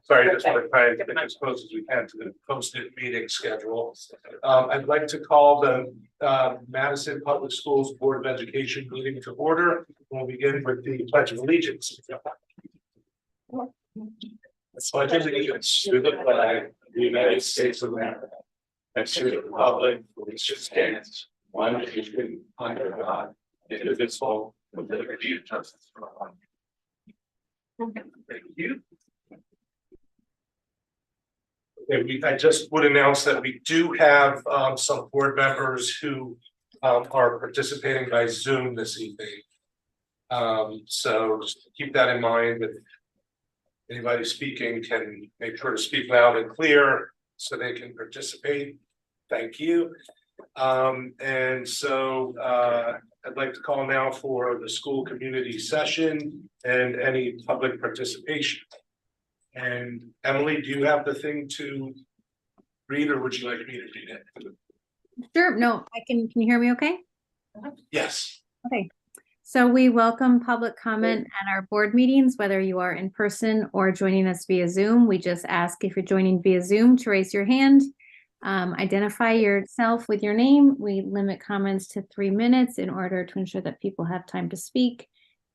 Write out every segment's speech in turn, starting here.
Sorry, just want to try and get as close as we can to the posted meeting schedule. I'd like to call the Madison Public Schools Board of Education meeting to order. We'll begin with the Pledge of Allegiance. Pledge of Allegiance to the flag of the United States of America and to the republic for which it stands, one nation under God, indivisible, with liberty and justice for all. Thank you. Okay, I just would announce that we do have some board members who are participating by Zoom this evening. So just keep that in mind. If anybody speaking can make sure to speak loud and clear so they can participate. Thank you. And so I'd like to call now for the school community session and any public participation. And Emily, do you have the thing to read, or would you like me to read it? Sure. No, can you hear me okay? Yes. Okay. So we welcome public comment at our board meetings, whether you are in person or joining us via Zoom. We just ask, if you're joining via Zoom, to raise your hand, identify yourself with your name. We limit comments to 3 minutes in order to ensure that people have time to speak.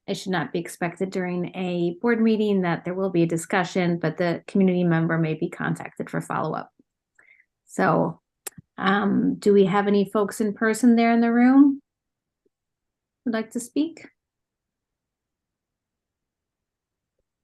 It should not be expected during a board meeting that there will be a discussion, but the community member may be contacted for follow-up. So do we have any folks in person there in the room who'd like to speak?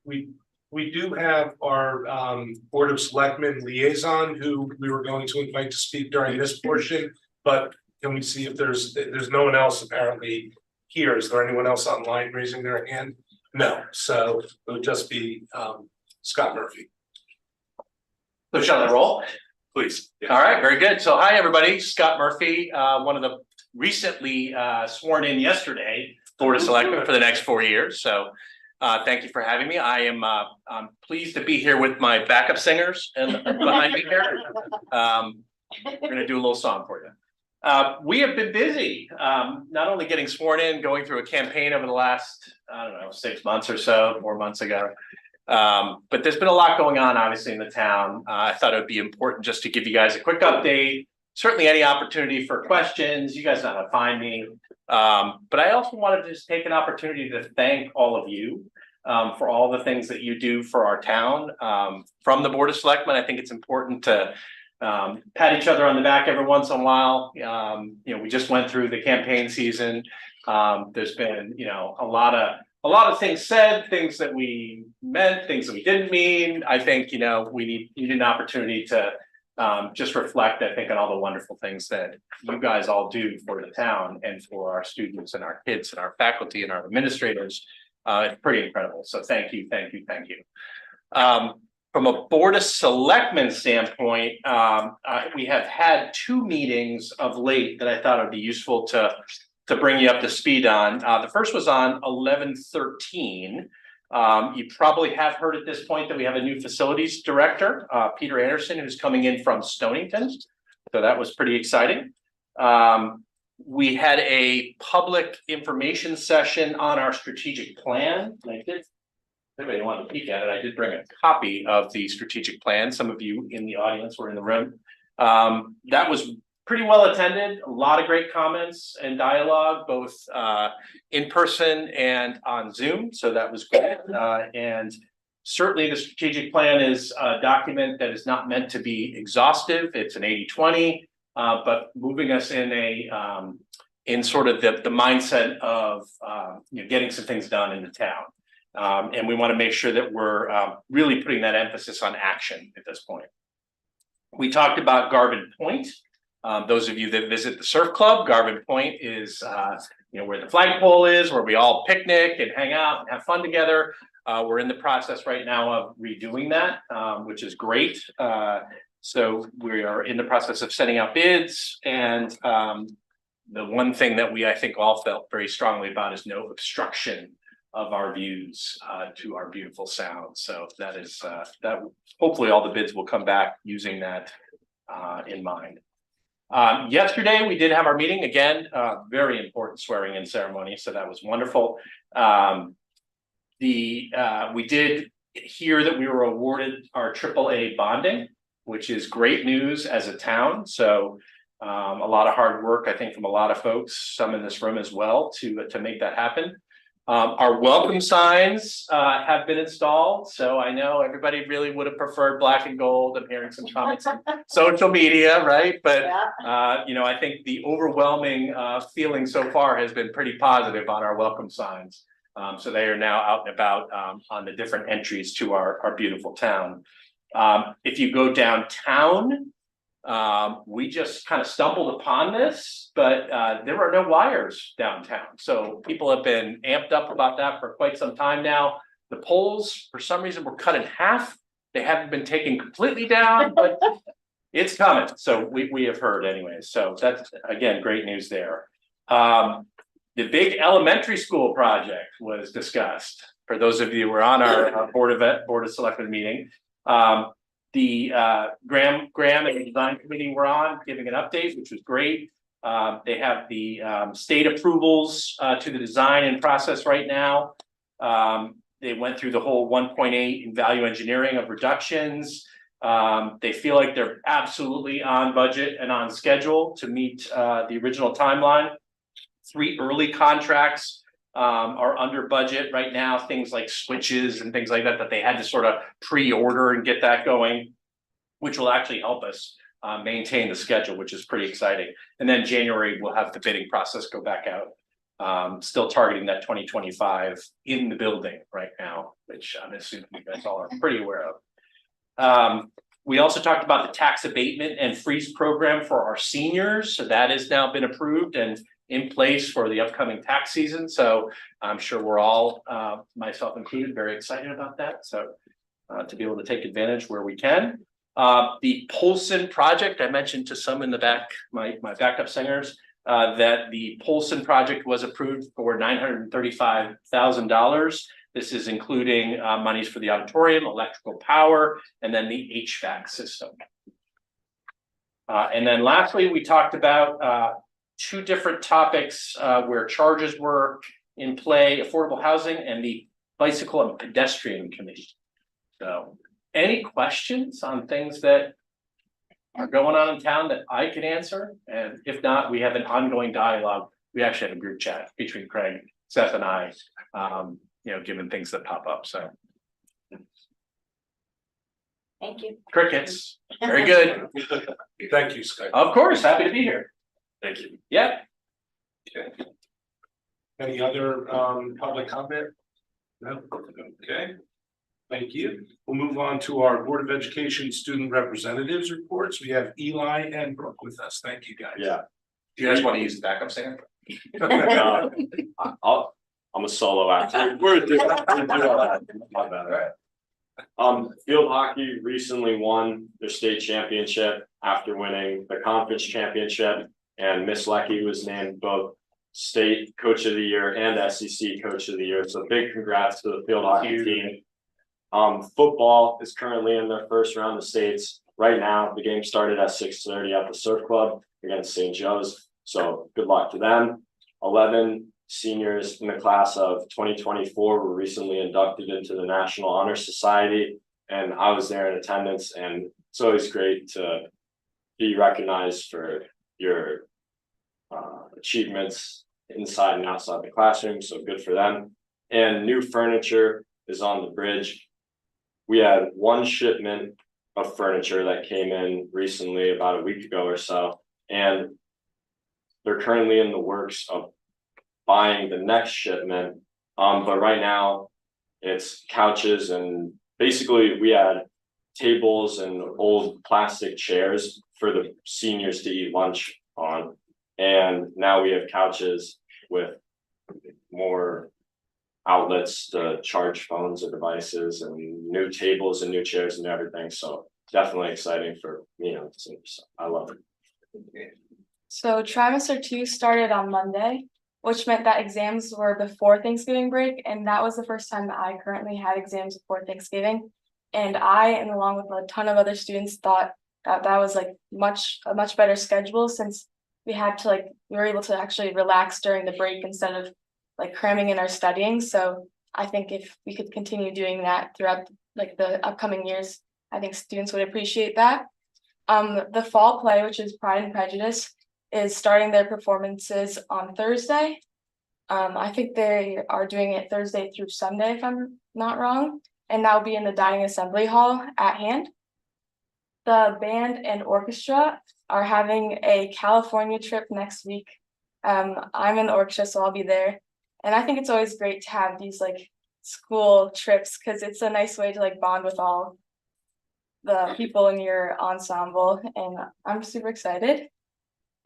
We do have our Board of Selectmen liaison who we were going to invite to speak during this portion, but can we see if there's no one else apparently here? Is there anyone else online raising their hand? No, so it would just be Scott Murphy. So shall I roll? Please. All right, very good. So hi, everybody. Scott Murphy, one of the recently sworn in yesterday Board of Selectmen for the next 4 years. So thank you for having me. I'm pleased to be here with my backup singers and behind me here. We're going to do a little song for you. We have been busy, not only getting sworn in, going through a campaign over the last, I don't know, 6 months or so, 4 months ago. But there's been a lot going on, obviously, in the town. I thought it would be important just to give you guys a quick update. Certainly any opportunity for questions. You guys know how to find me. But I also wanted to just take an opportunity to thank all of you for all the things that you do for our town. From the Board of Selectmen, I think it's important to pat each other on the back every once in a while. We just went through the campaign season. There's been, a lot of things said, things that we meant, things that we didn't mean. I think, we need an opportunity to just reflect, I think, on all the wonderful things that you guys all do for the town and for our students and our kids and our faculty and our administrators. It's pretty incredible. So thank you, thank you, thank you. From a Board of Selectmen standpoint, we have had 2 meetings of late that I thought would be useful to bring you up to speed on. The first was on 11/13. You probably have heard at this point that we have a new facilities director, Peter Anderson, who's coming in from Stonington. So that was pretty exciting. We had a public information session on our strategic plan. If anybody want to peek at it, I did bring a copy of the strategic plan. Some of you in the audience were in the room. That was pretty well attended. A lot of great comments and dialogue, both in person and on Zoom. So that was great. And certainly the strategic plan is a document that is not meant to be exhaustive. It's an 80-20, but moving us in sort of the mindset of getting some things done in the town. And we want to make sure that we're really putting that emphasis on action at this point. We talked about Garvin Point. Those of you that visit the surf club, Garvin Point is where the flagpole is, where we all picnic and hang out and have fun together. We're in the process right now of redoing that, which is great. So we are in the process of sending out bids, and the one thing that I think all felt very strongly about is no obstruction of our views to our beautiful sound. So that is that hopefully all the bids will come back using that in mind. Yesterday, we did have our meeting again, very important swearing in ceremony, so that was wonderful. We did hear that we were awarded our AAA bonding, which is great news as a town. So a lot of hard work, I think, from a lot of folks, some in this room as well, to make that happen. Our welcome signs have been installed. So I know everybody really would have preferred black and gold. I'm hearing some comments on social media, right? But you know, I think the overwhelming feeling so far has been pretty positive on our welcome signs. So they are now out and about on the different entries to our beautiful town. If you go downtown, we just kind of stumbled upon this, but there are no wires downtown. So people have been amped up about that for quite some time now. The poles, for some reason, were cut in half. They haven't been taken completely down, but it's coming. So we have heard anyways. So that's, again, great news there. The big elementary school project was discussed. For those of you who were on our Board of Selectmen meeting, the Graham and the design committee were on giving an update, which was great. They have the state approvals to the design and process right now. They went through the whole 1.8 in value engineering of reductions. They feel like they're absolutely on budget and on schedule to meet the original timeline. 3 early contracts are under budget right now, things like switches and things like that, that they had to sort of pre-order and get that going, which will actually help us maintain the schedule, which is pretty exciting. And then January, we'll have the bidding process go back out. Still targeting that 2025 in the building right now, which I'm assuming you guys all are pretty aware of. We also talked about the tax abatement and freeze program for our seniors. So that has now been approved and in place for the upcoming tax season. So I'm sure we're all, myself included, very excited about that. So to be able to take advantage where we can. The Polson project, I mentioned to some in the back, my backup singers, that the Polson project was approved for $935,000. This is including monies for the auditorium, electrical power, and then the HVAC system. And then lastly, we talked about 2 different topics where charges were in play: affordable housing and the bicycle and pedestrian committee. So any questions on things that are going on in town that I can answer? And if not, we have an ongoing dialogue. We actually have a group chat between Craig, Seth, and I, you know, given things that pop up. So Thank you. crickets, very good. Thank you, Scott. Of course, happy to be here. Thank you. Yeah. Okay. Any other public comment? No, okay. Thank you. We'll move on to our Board of Education Student Representatives reports. We have Eli and Brooke with us. Thank you, guys. Yeah, Do you guys want to use the backup singer? I'm a solo actor. We're doing that. Field hockey recently won their state championship after winning the conference championship, and Miss Lecky was named both state coach of the year and SEC coach of the year. So big congrats to the field hockey team. Football is currently in their first round of states. Right now, the game started at 6:30 at the Surf Club against St. Joe's. So good luck to them. 11 seniors in the class of 2024 were recently inducted into the National Honor Society, and I was there in attendance, and it's always great to be recognized for your achievements inside and outside the classroom. So good for them. And new furniture is on the bridge. We had 1 shipment of furniture that came in recently, about a week ago or so, and they're currently in the works of buying the next shipment. But right now it's couches, and basically we had tables and old plastic chairs for the seniors to eat lunch on. And now we have couches with more outlets to charge phones or devices, and new tables and new chairs and everything. So definitely exciting for me. So I love it. So trimester 2 started on Monday, which meant that exams were before Thanksgiving break, and that was the first time that I currently had exams before Thanksgiving. And I, and along with a ton of other students, thought that was like a much better schedule since we were able to actually relax during the break instead of like cramming in our studying. So I think if we could continue doing that throughout like the upcoming years, I think students would appreciate that. The fall play, which is Pride and Prejudice, is starting their performances on Thursday. I think they are doing it Thursday through Sunday, if I'm not wrong, and that will be in the dining assembly hall at hand. The band and orchestra are having a California trip next week. I'm in the orchestra, so I'll be there. And I think it's always great to have these like school trips because it's a nice way to like bond with all the people in your ensemble. And I'm super excited.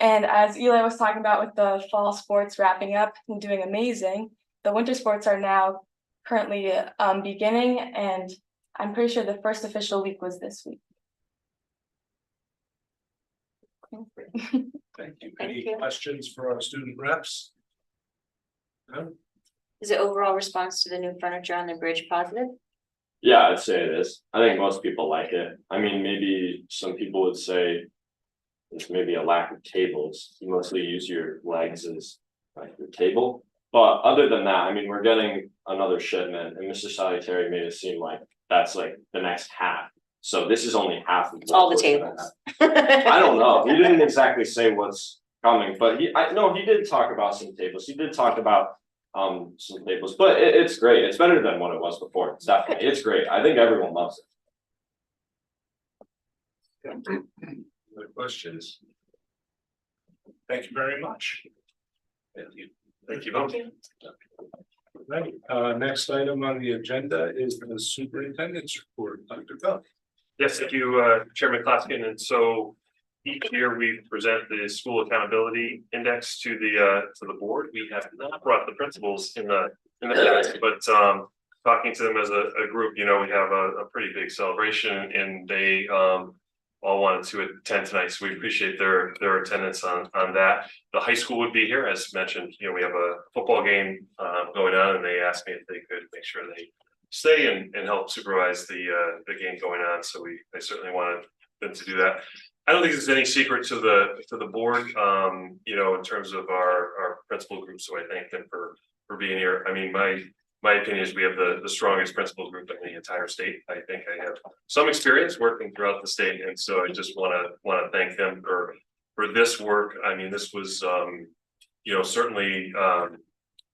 And as Eli was talking about with the fall sports wrapping up and doing amazing, the winter sports are now currently beginning, and I'm pretty sure the first official week was this week. Thank you. Any questions for our student reps? No? Is the overall response to the new furniture on the bridge positive? Yeah, I'd say it is. I think most people like it. I mean, maybe some people would say there's maybe a lack of tables. You mostly use your legs as like your table. But other than that, I mean, we're getting another shipment, and Mr. Salutary made it seem like that's like the next half. So this is only half of It's all the what we're gonna tables. have. I don't know. He didn't exactly say what's coming, but he did talk about some tables. He did talk about some tables, but it's great. It's better than what it was before. It's definitely, it's great. I think everyone loves it. Other questions? Thank you very much. Thank you. Thank you both. Right, next item on the agenda is the superintendent's report. Dr. Bell. Yes, thank you, Chairman Klaskin. And so each year we present the school accountability index to the board. We have not brought the principals in the past, but talking to them as a group, you know, we have a pretty big celebration, and they all wanted to attend tonight. So we appreciate their attendance on that. The high school would be here, as mentioned. You know, we have a football game going on, and they asked me if they could make sure they stay and help supervise the game going on. So I certainly wanted them to do that. I don't think there's any secret to the board, you know, in terms of our principal group. So I thank them for being here. I mean, my opinion is we have the strongest principal group in the entire state. I think I have some experience working throughout the state, and so I just want to thank them for this work. I mean, this was you know, certainly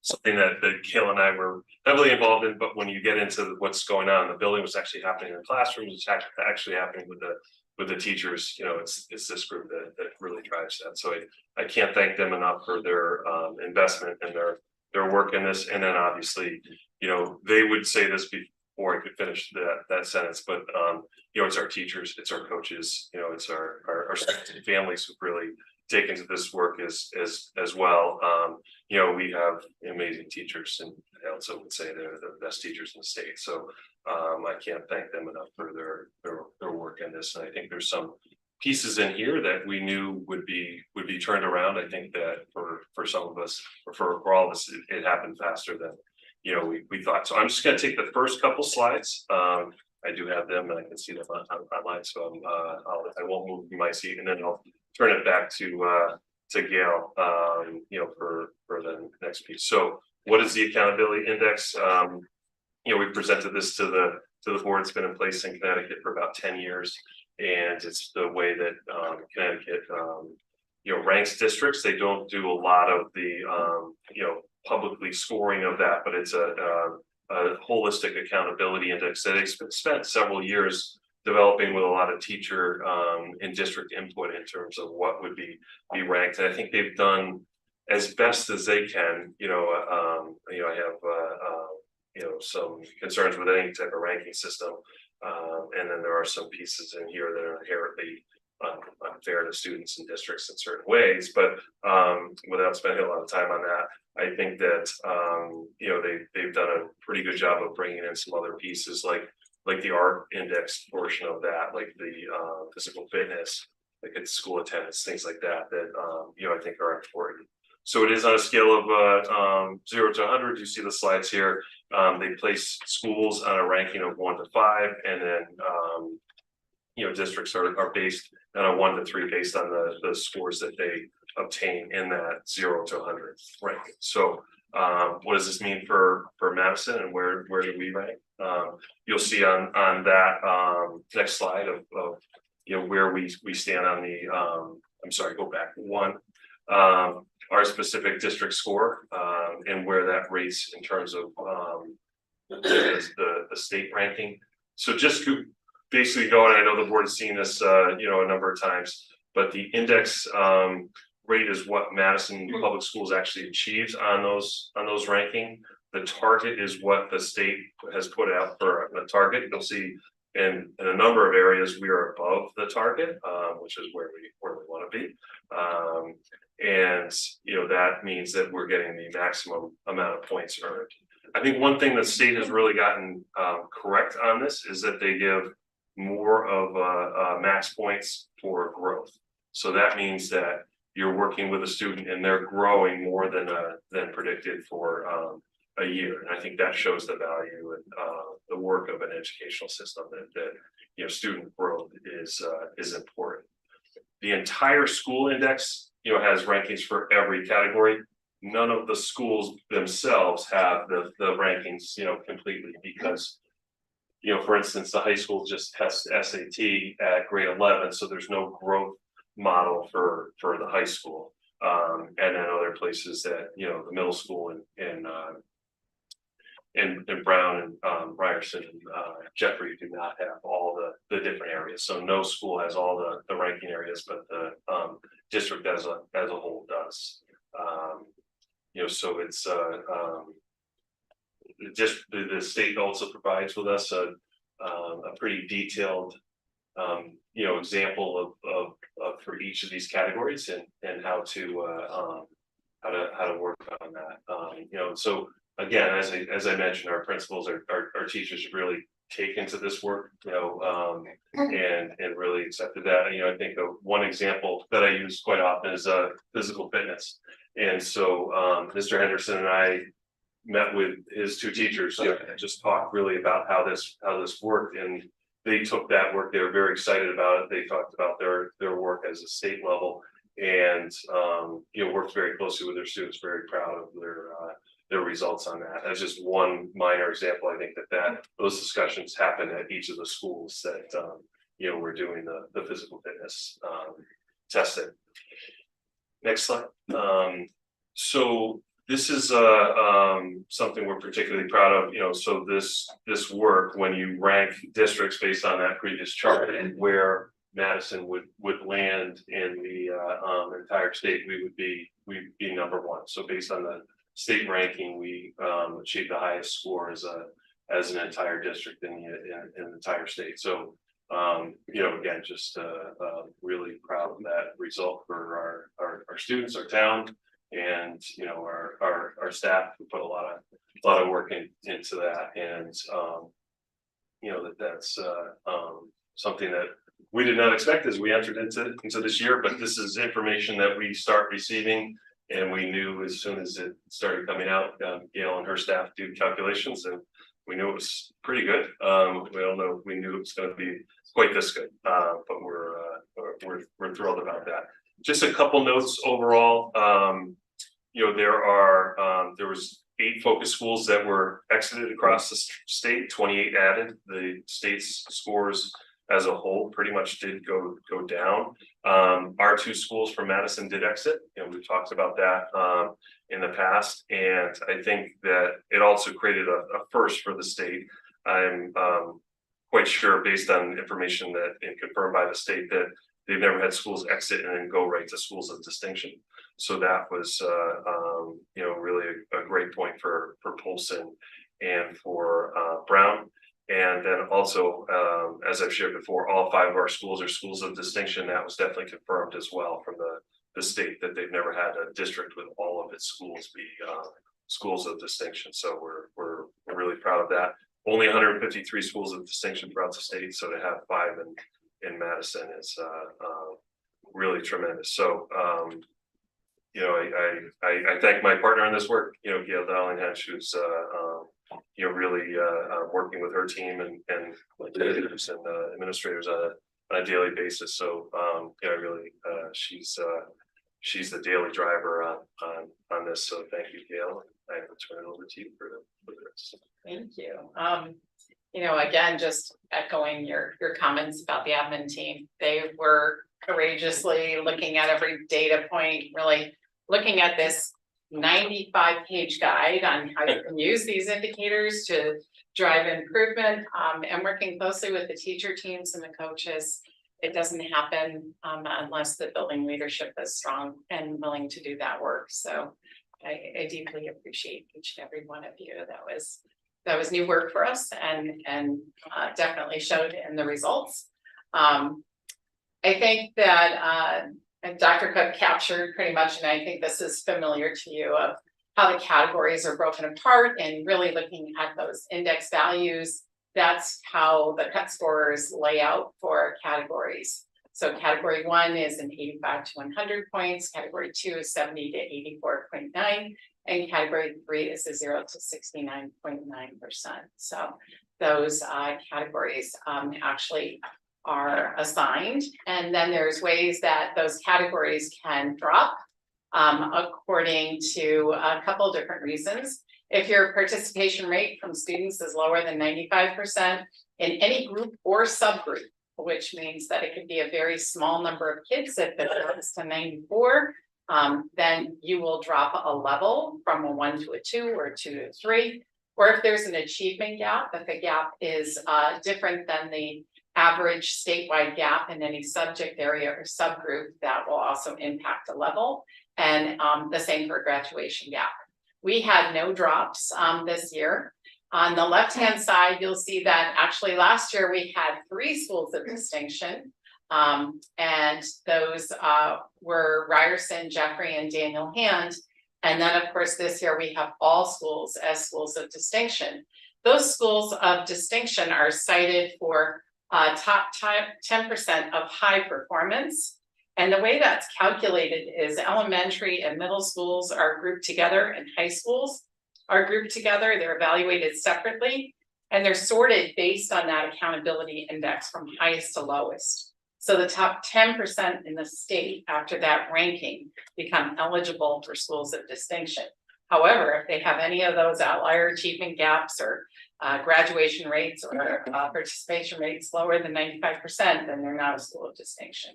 something that Kayla and I were heavily involved in. But when you get into what's going on, the building was actually happening in the classrooms. It's actually happening with the teachers. You know, it's this group that really drives that. So I can't thank them enough for their investment and their work in this. And then obviously, you know, they would say this before I could finish that sentence, but you know, it's our teachers, it's our coaches, you know, it's our students and families who've really taken to this work as well. You know, we have amazing teachers, and I also would say they're the best teachers in the state. So I can't thank them enough for their work in this. And I think there's some pieces in here that we knew would be turned around. I think that for some of us, or for all of us, it happened faster than, you know, we thought. So I'm just going to take the first couple slides. I do have them, and I can see them online. So I won't move from my seat, and then I'll turn it back to Gail, you know, for the next piece. So what is the accountability index? You know, we presented this to the board. It's been in place in Connecticut for about 10 years. And it's the way that Connecticut, you know, ranks districts. They don't do a lot of the, you know, publicly scoring of that, but it's a holistic accountability index that it's spent several years developing with a lot of teacher and district input in terms of what would be ranked. And I think they've done as best as they can. You know, I have you know, some concerns with any type of ranking system. And then there are some pieces in here that are inherently unfair to students and districts in certain ways. But without spending a lot of time on that, I think that you know, they've done a pretty good job of bringing in some other pieces like the art index portion of that, like the physical fitness, like it's school attendance, things like that you know, I think are important. So it is on a scale of 0 to 100. You see the slides here. They place schools on a ranking of 1 to 5, and then districts are based on a 1 to 3 based on the scores that they obtain in that 0 to 100 ranking. So what does this mean for Madison, and where do we rank? You'll see on that next slide of where we stand on the I'm sorry, go back one, our specific district score, and where that rates in terms of the state ranking. So just basically going, I know the board has seen this a number of times, but the index rate is what Madison Public Schools actually achieves on those ranking. The target is what the state has put out for a target. You'll see in a number of areas we are above the target, which is where we want to be. And that means that we're getting the maximum amount of points earned. I think one thing the state has really gotten correct on this is that they give more of max points for growth. So that means that you're working with a student and they're growing more than predicted for a year. And I think that shows the value and the work of an educational system that student growth is important. The entire school index has rankings for every category. None of the schools themselves have the rankings completely, because for instance, the high school just tests SAT at grade 11, so there's no growth model for the high school. And then other places that the middle school and Brown and Ryerson and Jeffrey do not have all the different areas. So no school has all the ranking areas, but the district as a whole does. So it's just the state also provides with us a pretty detailed example of for each of these categories and how to work on that. So again, as I mentioned, our principals, our teachers have really taken to this work, and really accepted that. I think one example that I use quite often is physical fitness. And so Mr. Henderson and I met with his two teachers, and just talked really about how this worked, and they took that work. They were very excited about it. They talked about their work as a state level, and worked very closely with their students. Very proud of their results on that. That's just one minor example. I think that those discussions happen at each of the schools that we're doing the physical fitness testing. Next slide. So this is something we're particularly proud of. So this work, when you rank districts based on that previous chart and where Madison would land in the entire state, we'd be number one. So based on the state ranking, we achieved the highest score as an entire district in the entire state. So again, just really proud of that result for our students, our town, and our staff who put a lot of work into that. And that's something that we did not expect as we entered into this year, but this is information that we start receiving, and we knew as soon as it started coming out, Gail and her staff do calculations, and we knew it was pretty good. We don't know if we knew it was going to be quite this good, but we're thrilled about that. Just a couple notes overall. There was 8 focus schools that were exited across the state, 28 added. The state's scores as a whole pretty much did go down. Our 2 schools from Madison did exit, and we've talked about that in the past. And I think that it also created a first for the state. I'm quite sure, based on information that and confirmed by the state, that they've never had schools exit and then go right to schools of distinction. So that was really a great point for Polson and for Brown. And then also, as I've shared before, all 5 of our schools are schools of distinction. That was definitely confirmed as well from the state, that they've never had a district with all of its schools be schools of distinction. So we're really proud of that. Only 153 schools of distinction throughout the state, so to have 5 in Madison is really tremendous. So I thank my partner in this work, Gail Darlingham, who's really working with her team and leaders and administrators on on a daily basis. So, yeah, I really, she's the daily driver on this. So thank you, Gail. I will turn it over to you for the rest. Thank you. You know, again, just echoing your comments about the admin team. They were courageously looking at every data point, really looking at this 95-page guide on how you can use these indicators to drive improvement, and working closely with the teacher teams and the coaches. It doesn't happen unless the building leadership is strong and willing to do that work. So I deeply appreciate each and every one of you. That was new work for us and definitely showed in the results. I think that Dr. Cook captured pretty much, and I think this is familiar to you, of how the categories are broken apart and really looking at those index values. That's how the cut scores lay out for categories. So category 1 is an 85 to 100 points, category 2 is 70 to 84.9, and category 3 is a 0 to 69.9%. So those categories actually are assigned, and then there's ways that those categories can drop according to a couple different reasons. If your participation rate from students is lower than 95% in any group or subgroup, which means that it could be a very small number of kids, if it goes to 94, then you will drop a level from a 1 to a 2 or a 2 to a 3. Or if there's an achievement gap, if the gap is different than the average statewide gap in any subject area or subgroup, that will also impact the level. And the same for graduation gap. We had no drops this year. On the left-hand side, you'll see that actually last year we had 3 schools of distinction. And those were Ryerson, Jeffrey, and Daniel Hand. And then of course, this year we have all schools as schools of distinction. Those schools of distinction are cited for top 10% of high performance. And the way that's calculated is elementary and middle schools are grouped together and high schools are grouped together. They're evaluated separately and they're sorted based on that accountability index from highest to lowest. So the top 10% in the state after that ranking become eligible for schools of distinction. However, if they have any of those outlier achievement gaps or graduation rates or participation rates lower than 95%, then they're not a school of distinction.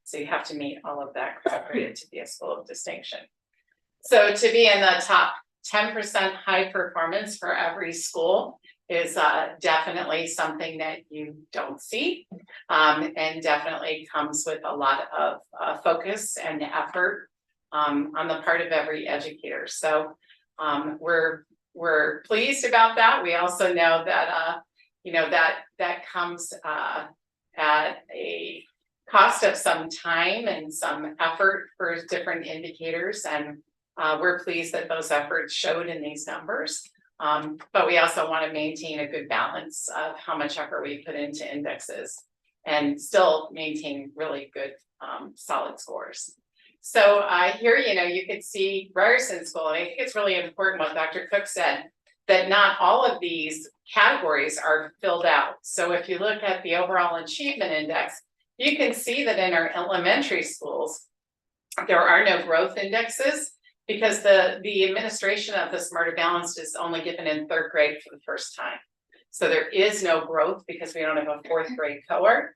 So you have to meet all of that criteria to be a school of distinction. So to be in the top 10% high performance for every school is definitely something that you don't see, and definitely comes with a lot of focus and effort on the part of every educator. So we're pleased about that. We also know that that comes at a cost of some time and some effort for different indicators, and we're pleased that those efforts showed in these numbers. But we also want to maintain a good balance of how much effort we put into indexes and still maintain really good solid scores. So here, you could see Ryerson School. I think it's really important what Dr. Cook said, that not all of these categories are filled out. So if you look at the overall achievement index, you can see that in our elementary schools, there are no growth indexes because the administration of the Smarter Balanced is only given in 3rd grade for the first time. So there is no growth because we don't have a 4th grade cohort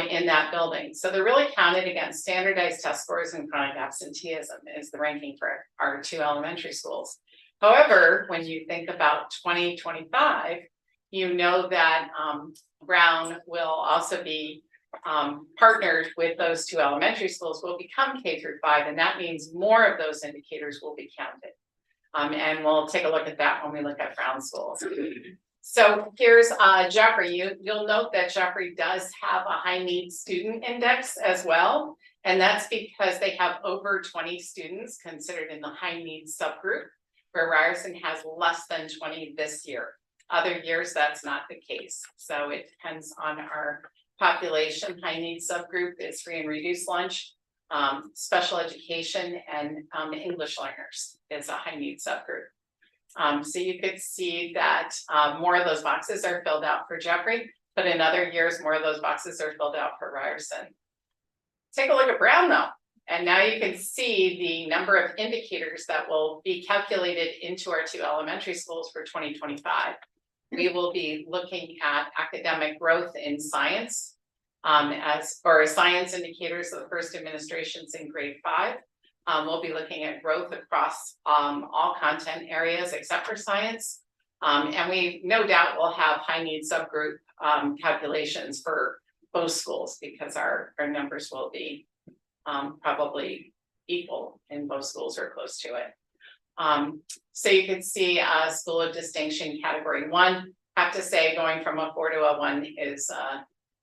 in that building. So they're really counted against standardized test scores and chronic absenteeism is the ranking for our 2 elementary schools. However, when you think about 2025, you know that Brown will also be partnered with those 2 elementary schools, will become K through 5, and that means more of those indicators will be counted. And we'll take a look at that when we look at Brown schools. So here's Jeffrey. You'll note that Jeffrey does have a high need student index as well, and that's because they have over 20 students considered in the high need subgroup, where Ryerson has less than 20 this year. Other years, that's not the case. So it depends on our population. High need subgroup is free and reduced lunch, special education, and English learners is a high need subgroup. So you could see that more of those boxes are filled out for Jeffrey, But in other years, more of those boxes are filled out for Ryerson. Take a look at Brown though, and now you can see the number of indicators that will be calculated into our 2 elementary schools for 2025. We will be looking at academic growth in science, science indicators of the first administrations in grade 5. We'll be looking at growth across all content areas except for science. And we no doubt will have high need subgroup calculations for both schools because our numbers will be probably equal in both schools or close to it. So you can see School of Distinction Category 1. I have to say going from a 4 to a 1 is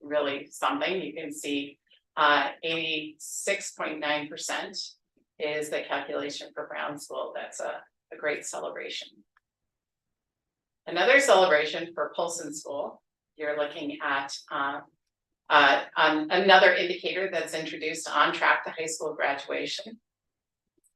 really something. You can see 86.9% is the calculation for Brown School. That's a great celebration. Another celebration for Polson School, you're looking at another indicator that's introduced on track to high school graduation.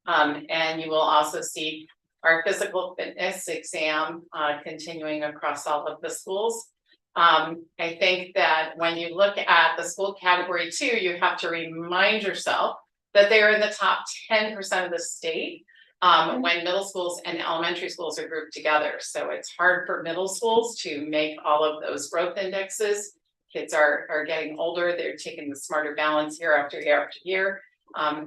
And you will also see our physical fitness exam continuing across all of the schools. I think that when you look at the school category 2, you have to remind yourself that they are in the top 10% of the state when middle schools and elementary schools are grouped together. So it's hard for middle schools to make all of those growth indexes. Kids are getting older, they're taking the smarter balance year after year after year.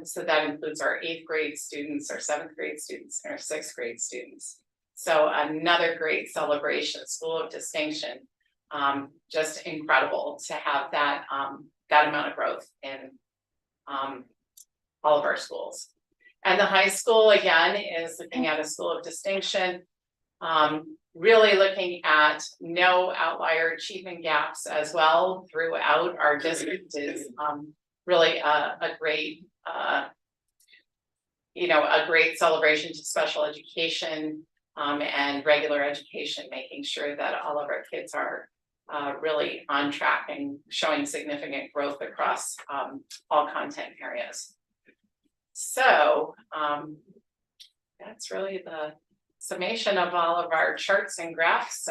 So that includes our 8th grade students, our 7th grade students, and our 6th grade students. So another great celebration, School of Distinction. Just incredible to have that amount of growth in all of our schools. And the high school, again, is looking at a School of Distinction, really looking at no outlier achievement gaps as well throughout our district is really a great, a great celebration to special education and regular education, making sure that all of our kids are really on track and showing significant growth across all content areas. So that's really the summation of all of our charts and graphs.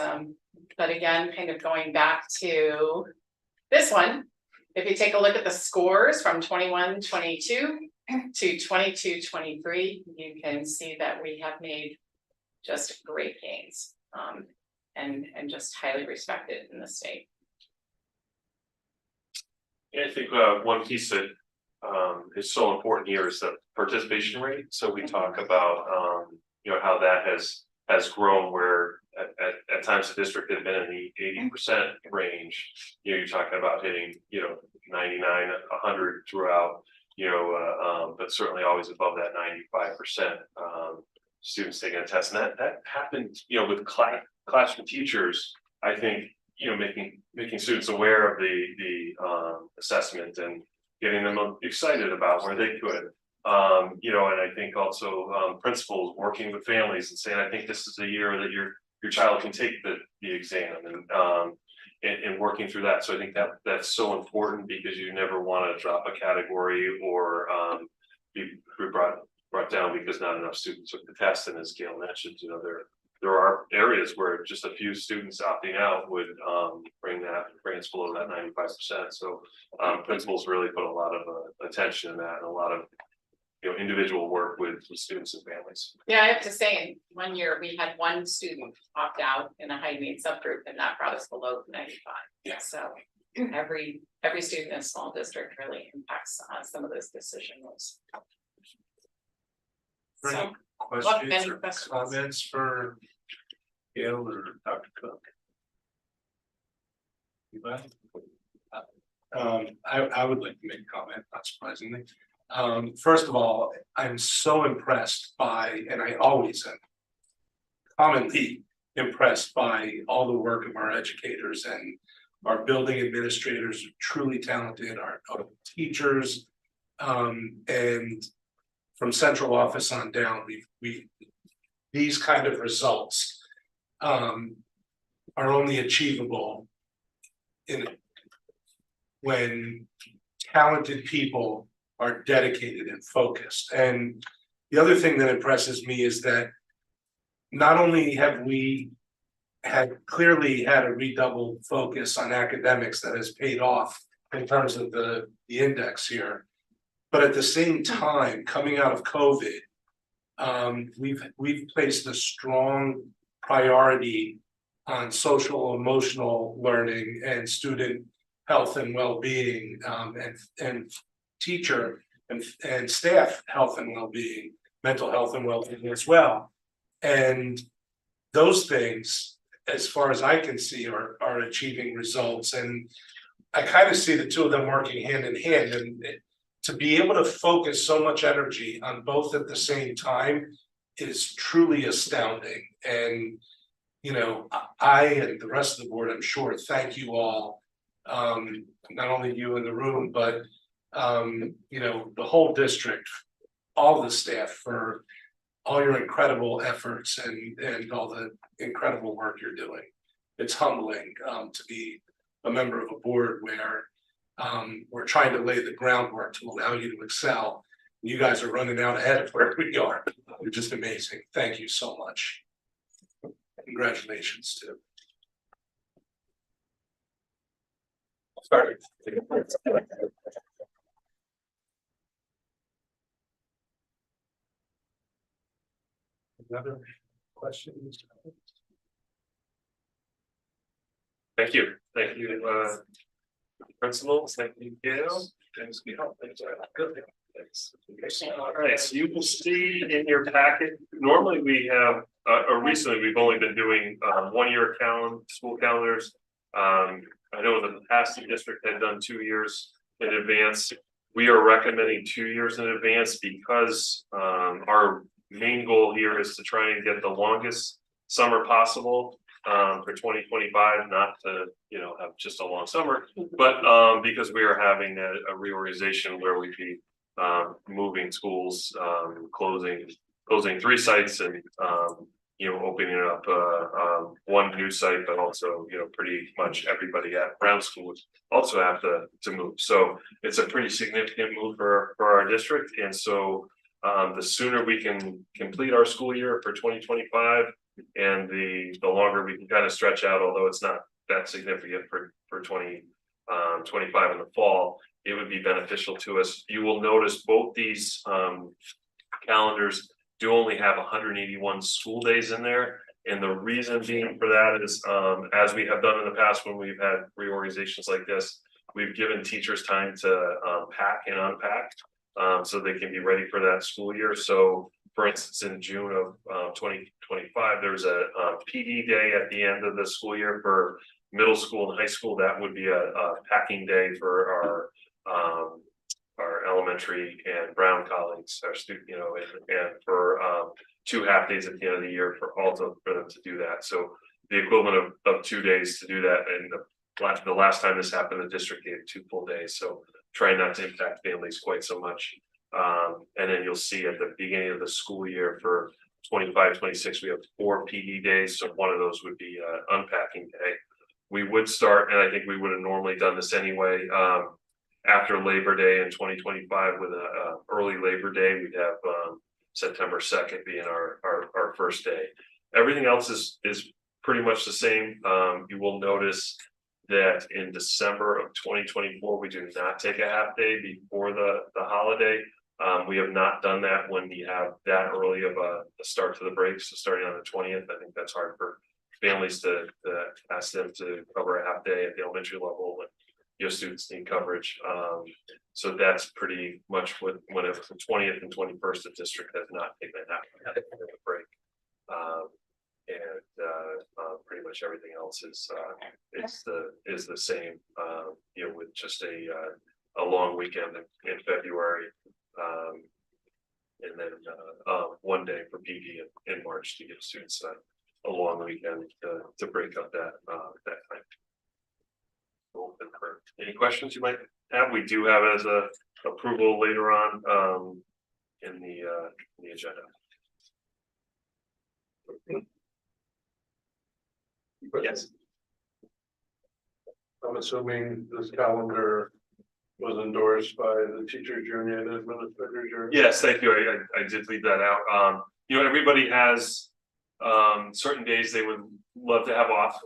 But again, kind of going back to this one, if you take a look at the scores from 21-22 to 22-23, you can see that we have made just great gains and just highly respected in the state. Yeah, I think one piece that is so important here is the participation rate. So we talk about how that has grown where at times the district had been in the 80% range. You're talking about hitting 99, 100 throughout, but certainly always above that 95% students taking a test. And that happened, with classroom teachers, I think, making students aware of the assessment and getting them excited about where they could. And I think also principals working with families and saying, I think this is a year that your child can take the exam and working through that. So I think that's so important because you never want to drop a category or be brought down because not enough students took the test. And as Gail mentioned, there are areas where just a few students opting out would bring us below that 95%. So principals really put a lot of attention in that and a lot of individual work with students and families. Yeah, I have to say, in 1 year, we had one student opt out in a high need subgroup and that brought us below 95. Yeah. So every student in a small district really impacts some of those decisions. So, Questions any or questions? comments for Gail or Dr. Cook? Anybody? I would like to make a comment, not surprisingly. First of all, I'm so impressed by, and I always am commonly impressed by all the work of our educators and our building administrators, truly talented, our teachers, and from central office on down, these kind of results are only achievable when talented people are dedicated and focused. And the other thing that impresses me is that not only have we had clearly had a redoubled focus on academics that has paid off in terms of the index here. But at the same time, coming out of COVID, we've placed a strong priority on social emotional learning and student health and well-being, and teacher and staff health and well-being, mental health and well-being as well. And those things, as far as I can see, are achieving results. And I kind of see the two of them working hand in hand, and to be able to focus so much energy on both at the same time is truly astounding. And, you know, I and the rest of the board, I'm sure, thank you all. Not only you in the room, but, you know, the whole district, all the staff for all your incredible efforts and all the incredible work you're doing. It's humbling, to be a member of a board where, we're trying to lay the groundwork to allow you to excel. You guys are running out ahead of where we are. You're just amazing. Thank you so much. Congratulations too. Sorry. Other questions? Thank you, principals, thank you, Gail. Thanks, good. Thanks. All right, so you will see in your packet, normally we have, or recently, we've only been doing 1-year school calendars. I know in the past, the district had done 2 years in advance. We are recommending 2 years in advance because our main goal here is to try and get the longest summer possible for 2025, not to, you know, have just a long summer, but because we are having a reorganization where we'd be moving schools, closing 3 sites and you know, opening up 1 new site, but also, you know, pretty much everybody at Brown School would also have to move. So it's a pretty significant move for our district, and so the sooner we can complete our school year for 2025 and the longer we can kind of stretch out, although it's not that significant for 2025 in the fall, it would be beneficial to us. You will notice both these calendars do only have 181 school days in there. And the reason being for that is, as we have done in the past when we've had reorganizations like this, we've given teachers time to pack and unpack. So they can be ready for that school year. So for instance, in June of 2025, there's a PD day at the end of the school year for middle school and high school. That would be a packing day for our elementary and Brown colleagues, our student, you know, and for 2 half days at the end of the year for them to do that. So the equivalent of 2 days to do that. And the last time this happened, the district gave 2 full days. So trying not to impact families quite so much. And then you'll see at the beginning of the school year for 25-26, we have 4 PD days. So one of those would be unpacking day. We would start, and I think we would have normally done this anyway, after Labor Day in 2025 with a early Labor Day. We'd have September 2nd being our first day. Everything else is pretty much the same. You will notice that in December of 2024, we do not take a half day before the holiday. We have not done that when we have that early of a start to the break. So starting on the 20th, I think that's hard for families to ask them to cover a half day at the elementary level when your students need coverage. So that's pretty much when it's the 20th and 21st, the district has not taken a half break. Pretty much everything else is the same, you know, with just a long weekend in February, and then 1 day for PD in March to give students a long weekend to break up that time. Open for any questions you might have. We do have as a approval later on in the agenda. Yes. I'm assuming this calendar was endorsed by the teachers union and administrators union. Yes, thank you. I did leave that out. You know, everybody has certain days they would love to have off.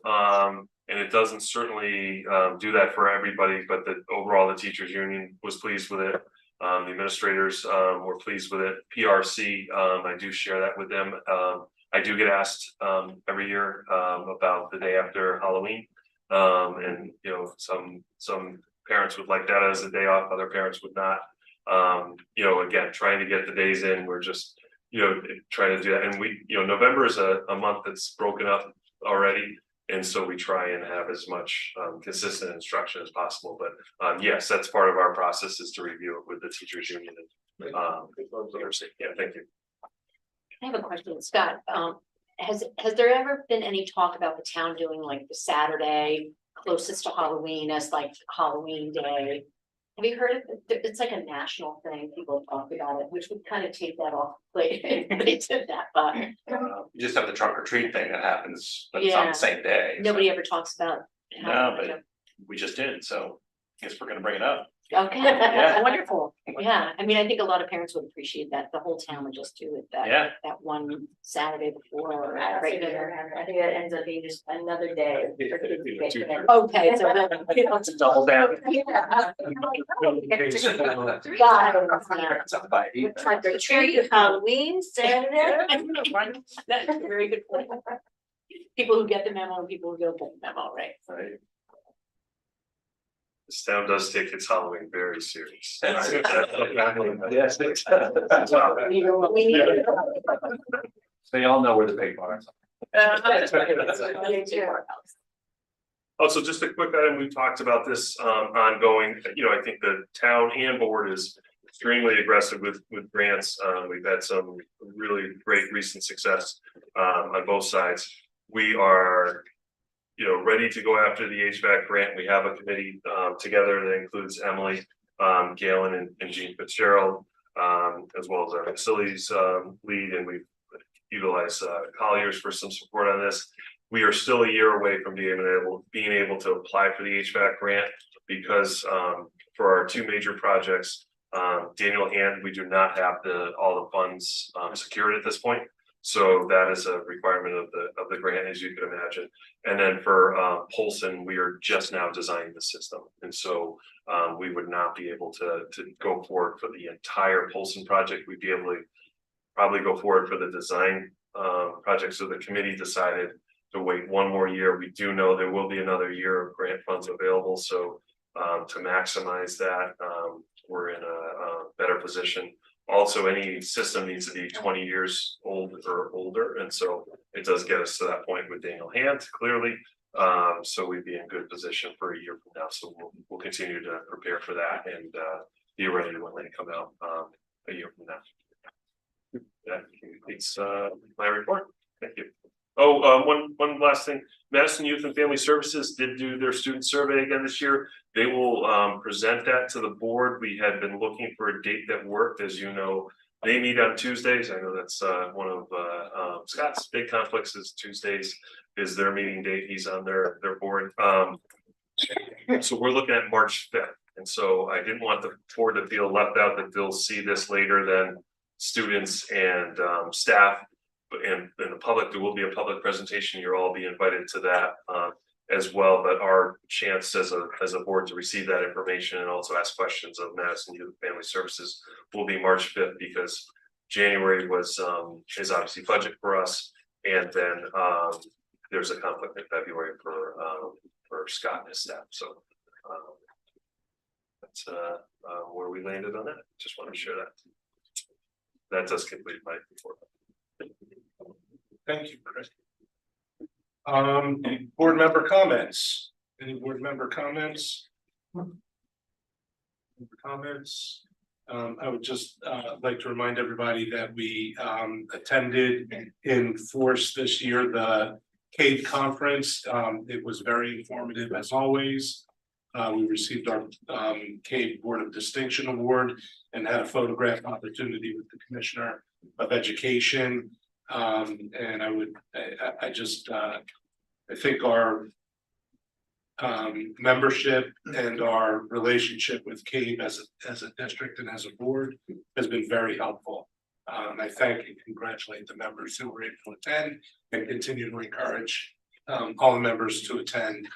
And it doesn't certainly do that for everybody, but overall the teachers union was pleased with it. The administrators were pleased with it. PRC, I do share that with them. I do get asked every year about the day after Halloween. And you know, some parents would like that as a day off, other parents would not. You know, again, trying to get the days in, we're just, you know, trying to do that. And we, you know, November is a month that's broken up already. And so we try and have as much consistent instruction as possible. But yes, that's part of our process, is to review it with the teachers union. And yeah, thank you. I have a question, Scott. Has there ever been any talk about the town doing like the Saturday closest to Halloween as like Halloween Day? Have you heard of it? It's like a national thing. People talk about it, which would kind of take that off plate if they did that, but You just have the trunk or treat thing that happens, but it's on Yeah. the same day. so- nobody ever talks about. No, but we just did, so I guess we're gonna bring it up. Okay, Yeah. wonderful. Yeah, I mean, I think a lot of parents would appreciate that. The whole town would just do it Yeah. that one Saturday before or I don't right think it there. ever happened. I think it ends up being just another day for kids to get to them. Okay, so then, you know, It's a double down. Trunk or treat, Halloween, Saturday. That's a very good point. People who get the memo and people who don't get the memo, right? Right. This town does take its Halloween very serious. Yes. Yes. We need it. They all know where the big bars Also, just a quick item, we've talked about this ongoing, you know, I think the town and board is extremely aggressive with grants. We've had some really great recent success on both sides. We are, you know, ready to go after the HVAC grant. We have a committee together that includes Emily, Galen and Jean Fitzgerald, as well as our facilities lead, and we've utilized Colliers for some support on this. We are still a year away from being able to apply for the HVAC grant, because for our two major projects, Daniel Hand, we do not have all the funds secured at this point. So that is a requirement of the grant, as you could imagine. And then for Polson, we are just now designing the system. And so we would not be able to go forward for the entire Polson project. We'd be able to probably go forward for the design project. So the committee decided to wait one more year. We do know there will be another year of grant funds available. So to maximize that, we're in a better position. Also, any system needs to be 20 years old or older, and so it does get us to that point with Daniel Hand, clearly. So we'd be in good position for a year from now. So we'll continue to prepare for that and be ready when they come out a year from now. That completes my report. Thank you. Oh, one last thing. Madison Youth and Family Services did do their student survey again this year. They will present that to the board. We had been looking for a date that worked. As you know, they meet on Tuesdays. I know that's one of Scott's big conflicts, is Tuesdays is their meeting date. He's on their board. So we're looking at March 5th. And so I didn't want the board to feel left out, that they'll see this later than students and staff. And the public, there will be a public presentation. You'll all be invited to that as well. But our chance as a board to receive that information and also ask questions of Madison Youth and Family Services will be March 5th, because January is obviously budget for us, and then there's a conflict in February for Scott and his staff. So that's where we landed on that. Just want to share that. That does complete my report. Thank you, Chris. Board member comments. Any board member comments? I would just like to remind everybody that we attended in force this year the CAVE conference. It was very informative as always. We received our CAVE Board of Distinction Award and had a photograph opportunity with the Commissioner of Education. And I think our membership and our relationship with CAVE as a district and as a board has been very helpful. I thank and congratulate the members who were able to attend and continue to encourage all the members to attend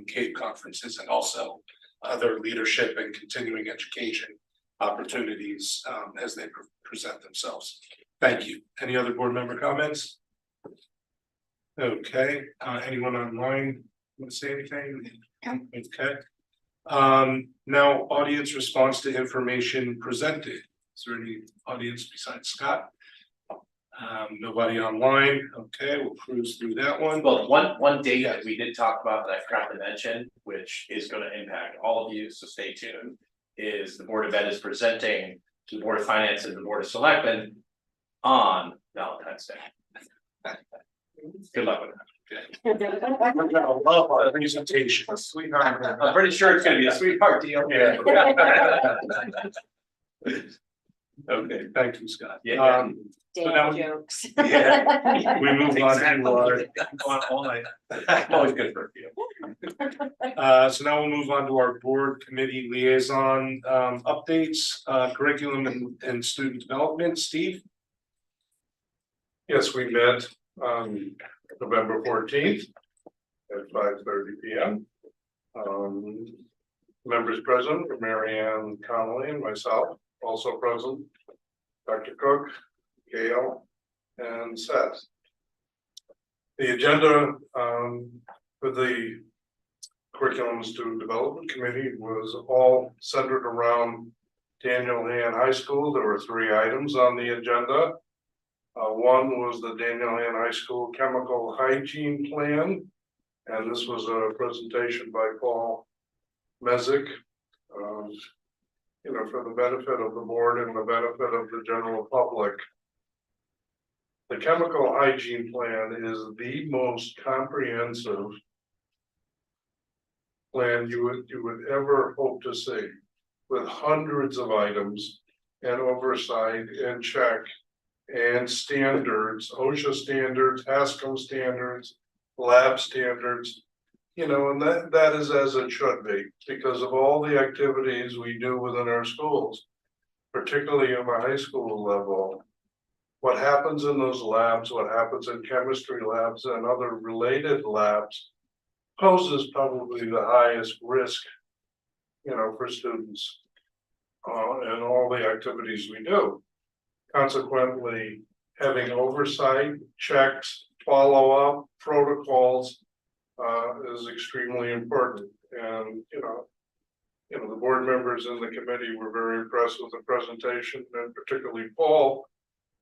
CAPE conferences and also other leadership and continuing education opportunities as they present themselves. Thank you. Any other board member comments? Okay, anyone online want to say anything? Okay. Now audience response to information presented. Is there any audience besides Scott? Nobody online. Okay, we'll cruise through that one. Well, one date that we did talk about that I forgot to mention, which is gonna impact all of you, so stay tuned. Is the Board of Ed is presenting to the Board of Finance and the Board of Selectmen on Valentine's Day. Good luck with that. I love our presentation, sweetheart. I'm pretty sure it's gonna be a sweetheart deal. Yeah. Okay, thank you, Scott. Yeah. Dad jokes. Yeah. We move on to our, All night. Always good for you. so now we'll move on to our board committee liaison updates, curriculum and student development. Steve? Yes, we met on November 14th at 5:30 p.m. Members present were Mary Ann Connolly and myself, also present, Dr. Cook, Gail, and Seth. The agenda for the Curriculum and Student Development Committee was all centered around Daniel Han High School. There were 3 items on the agenda. One was the Daniel Han High School Chemical Hygiene Plan, and this was a presentation by Paul Mezek, for the benefit of the board and the benefit of the general public. The chemical hygiene plan is the most comprehensive plan you would ever hope to see, with hundreds of items and oversight and check and standards, OSHA standards, HASCM standards, lab standards. And that is as it should be, because of all the activities we do within our schools, particularly in the high school level. What happens in those labs, what happens in chemistry labs and other related labs poses probably the highest risk, for students and all the activities we do. Consequently, having oversight, checks, follow-up, protocols is extremely important. And the board members in the committee were very impressed with the presentation, and particularly Paul,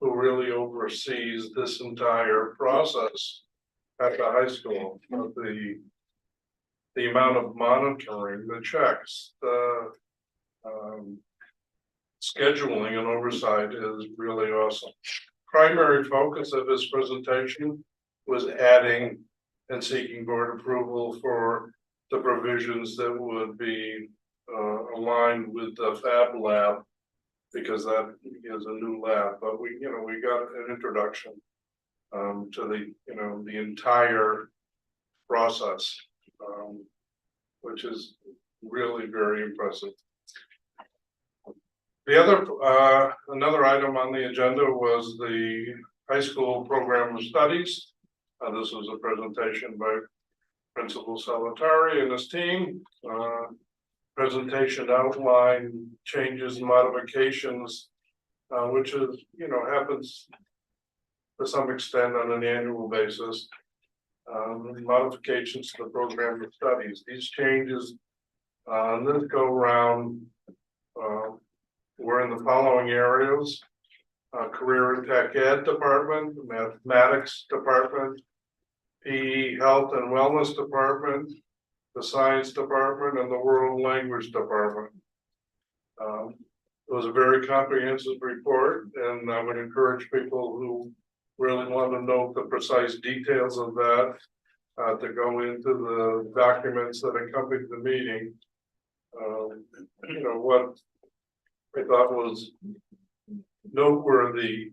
who really oversees this entire process at the high school. The amount of monitoring, the checks, the scheduling and oversight is really awesome. Primary focus of his presentation was adding and seeking board approval for the provisions that would be aligned with the Fab Lab, because that is a new lab. But we got an introduction to the entire process, which is really very impressive. Another item on the agenda was the high school program of studies. This was a presentation by Principal Salatari and his team. Presentation outlined changes and modifications, which is, happens to some extent on an annual basis. Modifications to the program of studies. These changes this go around were in the following areas: career and tech ed department, mathematics department, PE health and wellness department, the science department, and the world language department. It was a very comprehensive report, and I would encourage people who really want to know the precise details of that to go into the documents that accompanied the meeting. What I thought was noteworthy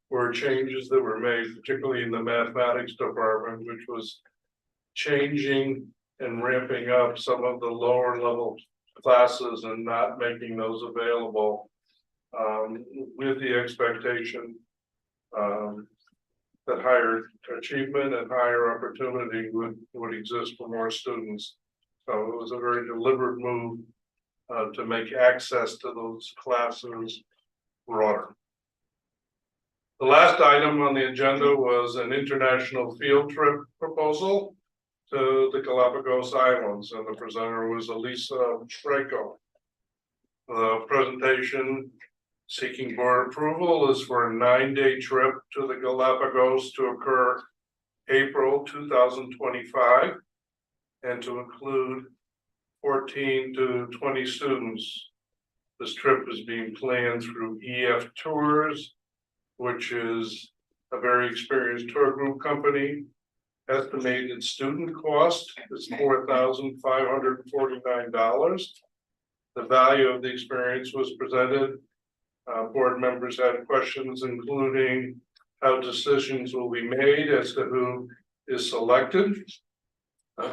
were changes that were made, particularly in the mathematics department, which was changing and ramping up some of the lower level classes and not making those available with the expectation that higher achievement and higher opportunity would exist for more students. So it was a very deliberate move to make access to those classes broader. The last item on the agenda was an international field trip proposal to the Galapagos Islands, and the presenter was Elisa Schreiko. The presentation seeking board approval is for a 9-day trip to the Galapagos to occur April 2025 and to include 14 to 20 students. This trip is being planned through EF Tours, which is a very experienced tour group company. Estimated student cost is $4,549. The value of the experience was presented. Board members had questions, including how decisions will be made as to who is selected.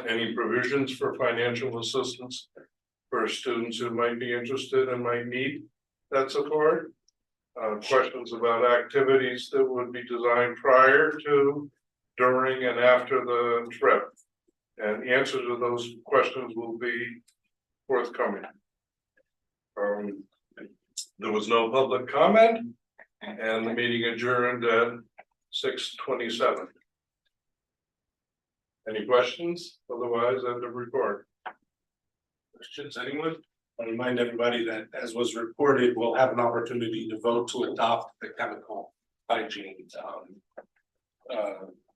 Any provisions for financial assistance for students who might be interested and might need that support. Questions about activities that would be designed prior to, during, and after the trip. And answers to those questions will be forthcoming. There was no public comment, and the meeting adjourned at 6:27. Any questions? Otherwise, I have to report. Questions, anyone? I remind everybody that, as was reported, we'll have an opportunity to vote to adopt the chemical hygiene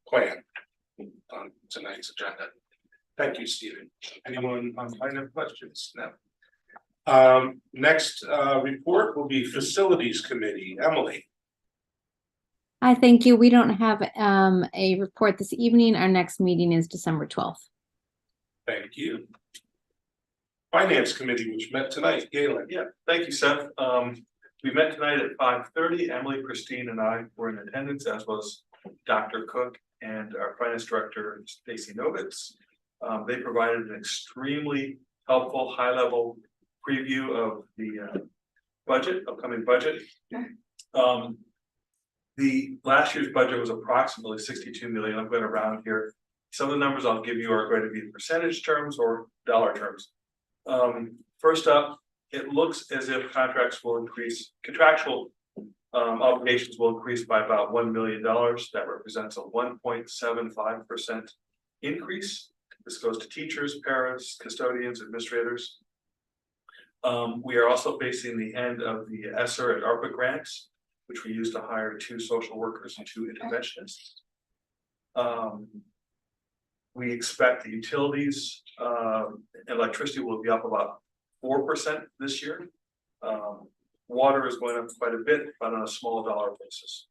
plan on tonight's agenda. Thank you, Stephen. Anyone online have questions? No. Next report will be Facilities Committee. Emily. Hi, thank you. We don't have a report this evening. Our next meeting is December 12th. Thank you. Finance Committee, which met tonight. Galen. Yeah, thank you, Seth. We met tonight at 5:30. Emily, Christine, and I were in attendance, as was Dr. Cook and our finance director, Stacy Novitz. They provided an extremely helpful, high-level preview of the upcoming budget. The last year's budget was approximately 62 million. I'm going to round here. Some of the numbers I'll give you are going to be in percentage terms or dollar terms. First up, it looks as if contracts will increase, contractual obligations will increase by about $1 million. That represents a 1.75% increase. This goes to teachers, parents, custodians, administrators. We are also facing the end of the ESSER and ARPA grants, which we used to hire 2 social workers and 2 interventionists. We expect the utilities, electricity will be up about 4% this year. Water is going up quite a bit, but on a small dollar basis.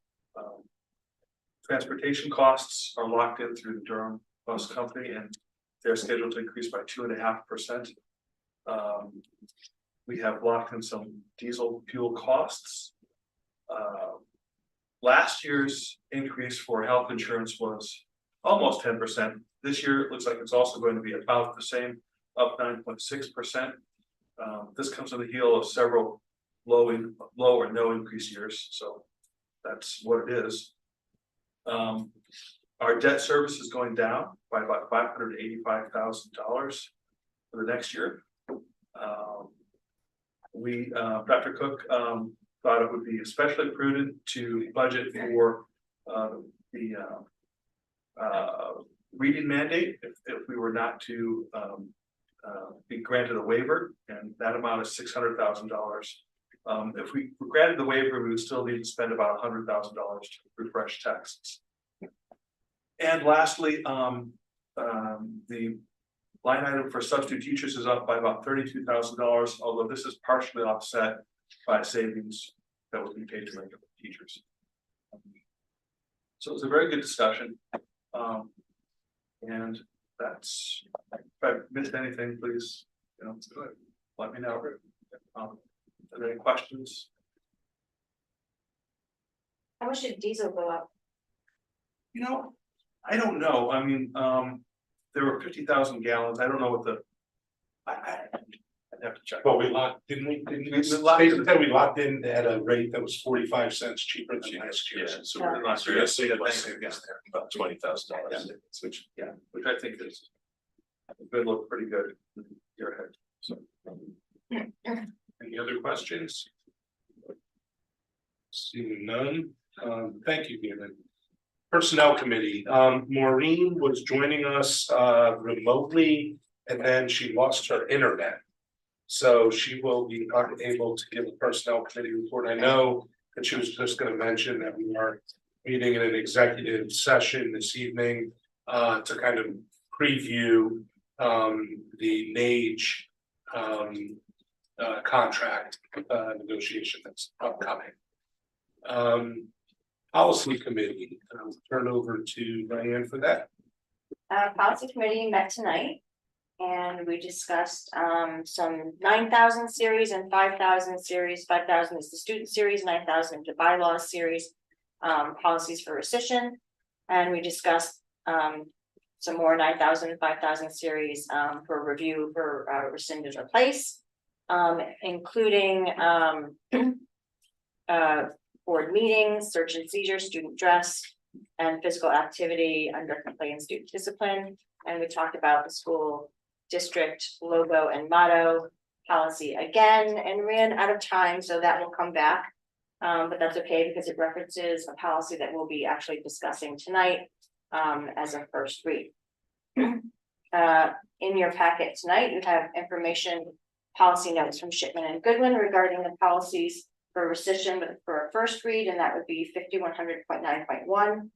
Transportation costs are locked in through the Durham Bus Company, and they're scheduled to increase by 2.5%. We have locked in some diesel fuel costs. Last year's increase for health insurance was almost 10%. This year, it looks like it's also going to be about the same, up 9.6%. This comes on the heel of several low or no increase years, so that's what it is. Our debt service is going down by about $585,000 for the next year. Dr. Cook thought it would be especially prudent to budget for the reading mandate if we were not to be granted a waiver, and that amount is $600,000. If we were granted the waiver, we would still need to spend about $100,000 to refresh texts. And lastly, the line item for substitute teachers is up by about $32,000, although this is partially offset by savings that will be paid to regular teachers. So it was a very good discussion. And that's, if I missed anything, please, let me know. Are there any questions? How much did diesel go up? I don't know. I mean, there were 50,000 gallons. I don't know what the, have to check. But we locked, didn't we, We locked in. said we locked in at a rate that was 45 cents cheaper than last year. Yeah, so we're not sure, so you guess there about $20,000, which, Yeah, which I think is. Could look pretty good. You're ahead, so. Any other questions? Seeing none, thank you, Gavin. Personnel Committee, Maureen was joining us remotely and then she lost her internet. So she will be unable to give a Personnel Committee report. I know that she was just gonna mention that we are meeting in an executive session this evening to kind of preview the NAGE contract negotiation that's upcoming. Policy Committee, I'll turn over to Diane for that. Policy committee met tonight. And we discussed some 9,000 series and 5,000 series. 5,000 is the student series, 9,000 the bylaws series. Policies for rescission. And we discussed some more 9,000, 5,000 series for review for rescind and replace. Including board meetings, search and seizure, student dress, and physical activity under complaint and student discipline. And we talked about the school district logo and motto policy again and ran out of time, so that will come back. But that's okay because it references a policy that we'll be actually discussing tonight as a first read. In your packet tonight, you have information, policy notes from Shipman and Goodwin regarding the policies for rescission for a first read, and that would be 5100.9.1,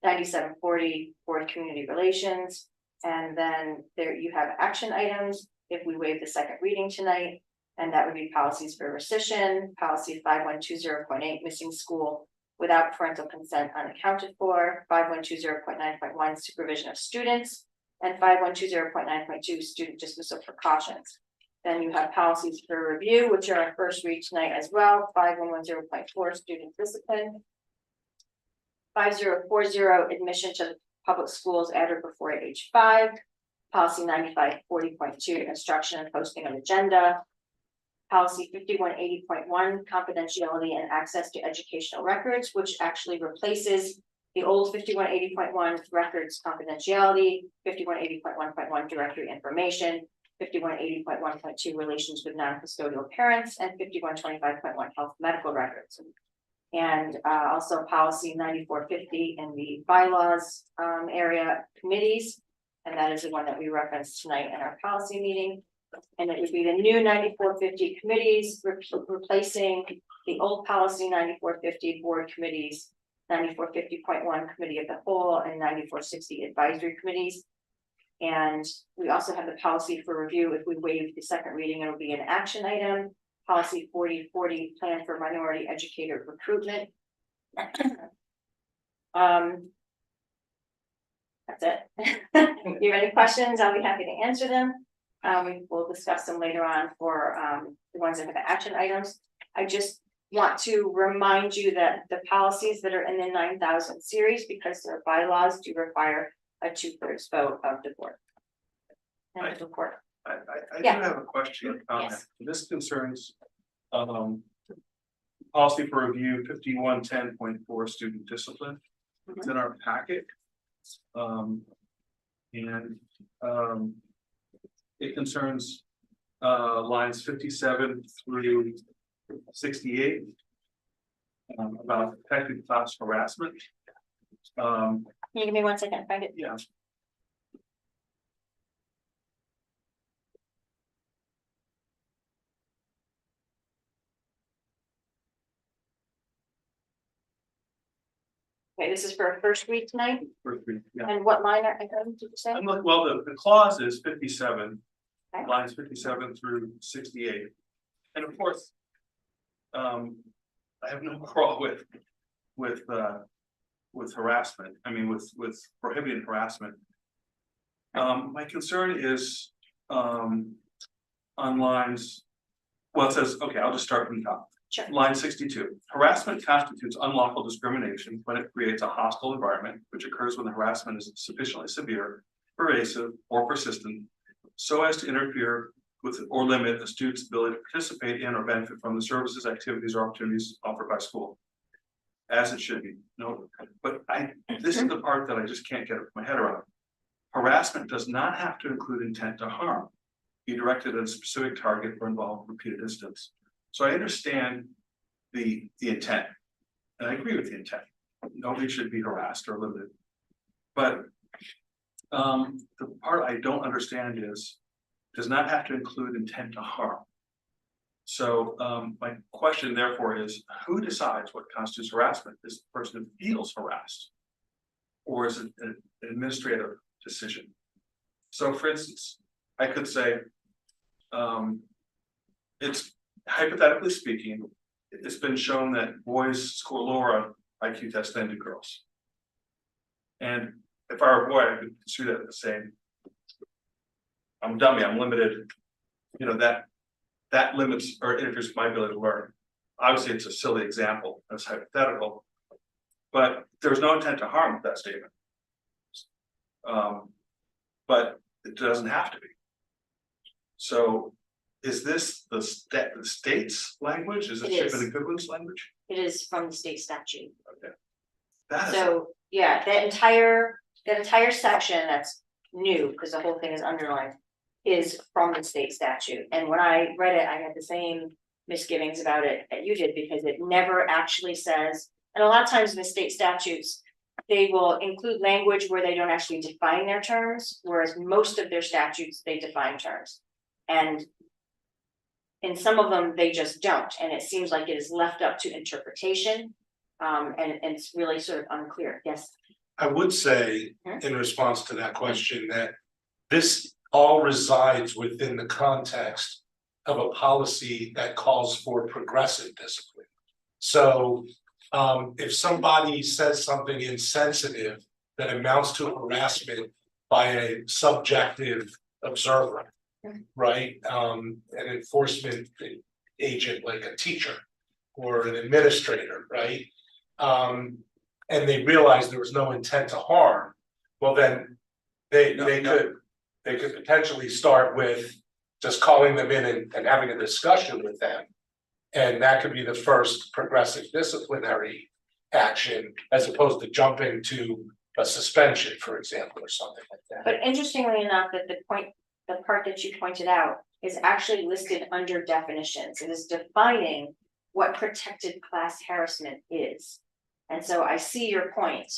9740 board community relations. And then there you have action items if we waive the second reading tonight, and that would be policies for rescission, policy 5120.8 missing school without parental consent unaccounted for, 5120.9.1 supervision of students, and 5120.9.2 student dismissal precautions. Then you have policies for review, which are on first read tonight as well, 5110.4 student discipline, 5040 admission to public schools at or before age 5, policy 9540.2 instruction and posting of agenda, policy 5180.1 confidentiality and access to educational records, which actually replaces the old 5180.1 records confidentiality, 5180.1.1 directory information, 5180.1.2 relations with non-custodial parents, and 5125.1 health medical records. And also policy 9450 in the bylaws area committees. And that is the one that we referenced tonight in our policy meeting. And it would be the new 9450 committees replacing the old policy 9450 board committees, 9450.1 committee of the whole, and 9460 advisory committees. And we also have the policy for review. If we waive the second reading, it'll be an action item. Policy 4040 plan for minority educator recruitment. That's it. If you have any questions, I'll be happy to answer them. We will discuss them later on for the ones that have action items. I just want to remind you that the policies that are in the 9,000 series, because their bylaws do require a 2/3 vote of the board. And the report. I do Yeah. have a question or comment. Yes. This concerns policy for review 5110.4 student discipline. It's in our packet. It concerns lines 57 through 68 about protected class harassment. Can you give me 1 second? Find it. Yeah. Okay, this is for a first read tonight. First read, yeah. And what line are I going to say? I'm looking, well, the clause is 57, Okay. lines 57 through 68. And of course, I have no quarrel with harassment. I mean, with prohibiting harassment. My concern is on lines, well, it says, okay, I'll just start from the top. Sure. Line 62, harassment constitutes unlawful discrimination when it creates a hostile environment, which occurs when the harassment is sufficiently severe, pervasive, or persistent, so as to interfere with or limit a student's ability to participate in or benefit from the services, activities, or opportunities offered by school. As it should be, no, but this is the part that I just can't get my head around. Harassment does not have to include intent to harm, be directed at a specific target or involve repeated incidents. So I understand the intent, and I agree with the intent. Nobody should be harassed or limited. But the part I don't understand is, does not have to include intent to harm. So my question therefore is, who decides what constitutes harassment? Is the person who feels harassed? Or is it an administrative decision? So for instance, I could say, it's hypothetically speaking, it's been shown that boys score lower on IQ tests than do girls. And if I were a boy, I would consider that the same. I'm a dummy, I'm limited, that limits or interferes with my ability to learn. Obviously, it's a silly example, it's hypothetical, but there's no intent to harm with that statement. But it doesn't have to be. So is this the state's language? Is it It is. Chipman and Goodwin's language? It is from the state statute. Okay. That is, So, yeah, that entire section that's new, because the whole thing is underlined, is from the state statute. And when I read it, I had the same misgivings about it that you did, because it never actually says, and a lot of times in the state statutes, they will include language where they don't actually define their terms, whereas most of their statutes, they define terms. And in some of them, they just don't, and it seems like it is left up to interpretation. And it's really sort of unclear. Yes. I would say, in response to that question, that this all resides within the context of a policy that calls for progressive discipline. So if somebody says something insensitive that amounts to harassment by a subjective observer, right? An enforcement agent like a teacher or an administrator, right? And they realize there was no intent to harm, well then they could potentially start with just calling them in and having a discussion with them. And that could be the first progressive disciplinary action, as opposed to jumping to a suspension, for example, or something like that. But interestingly enough, that the part that you pointed out is actually listed under definitions. It is defining what protected class harassment is. And so I see your point,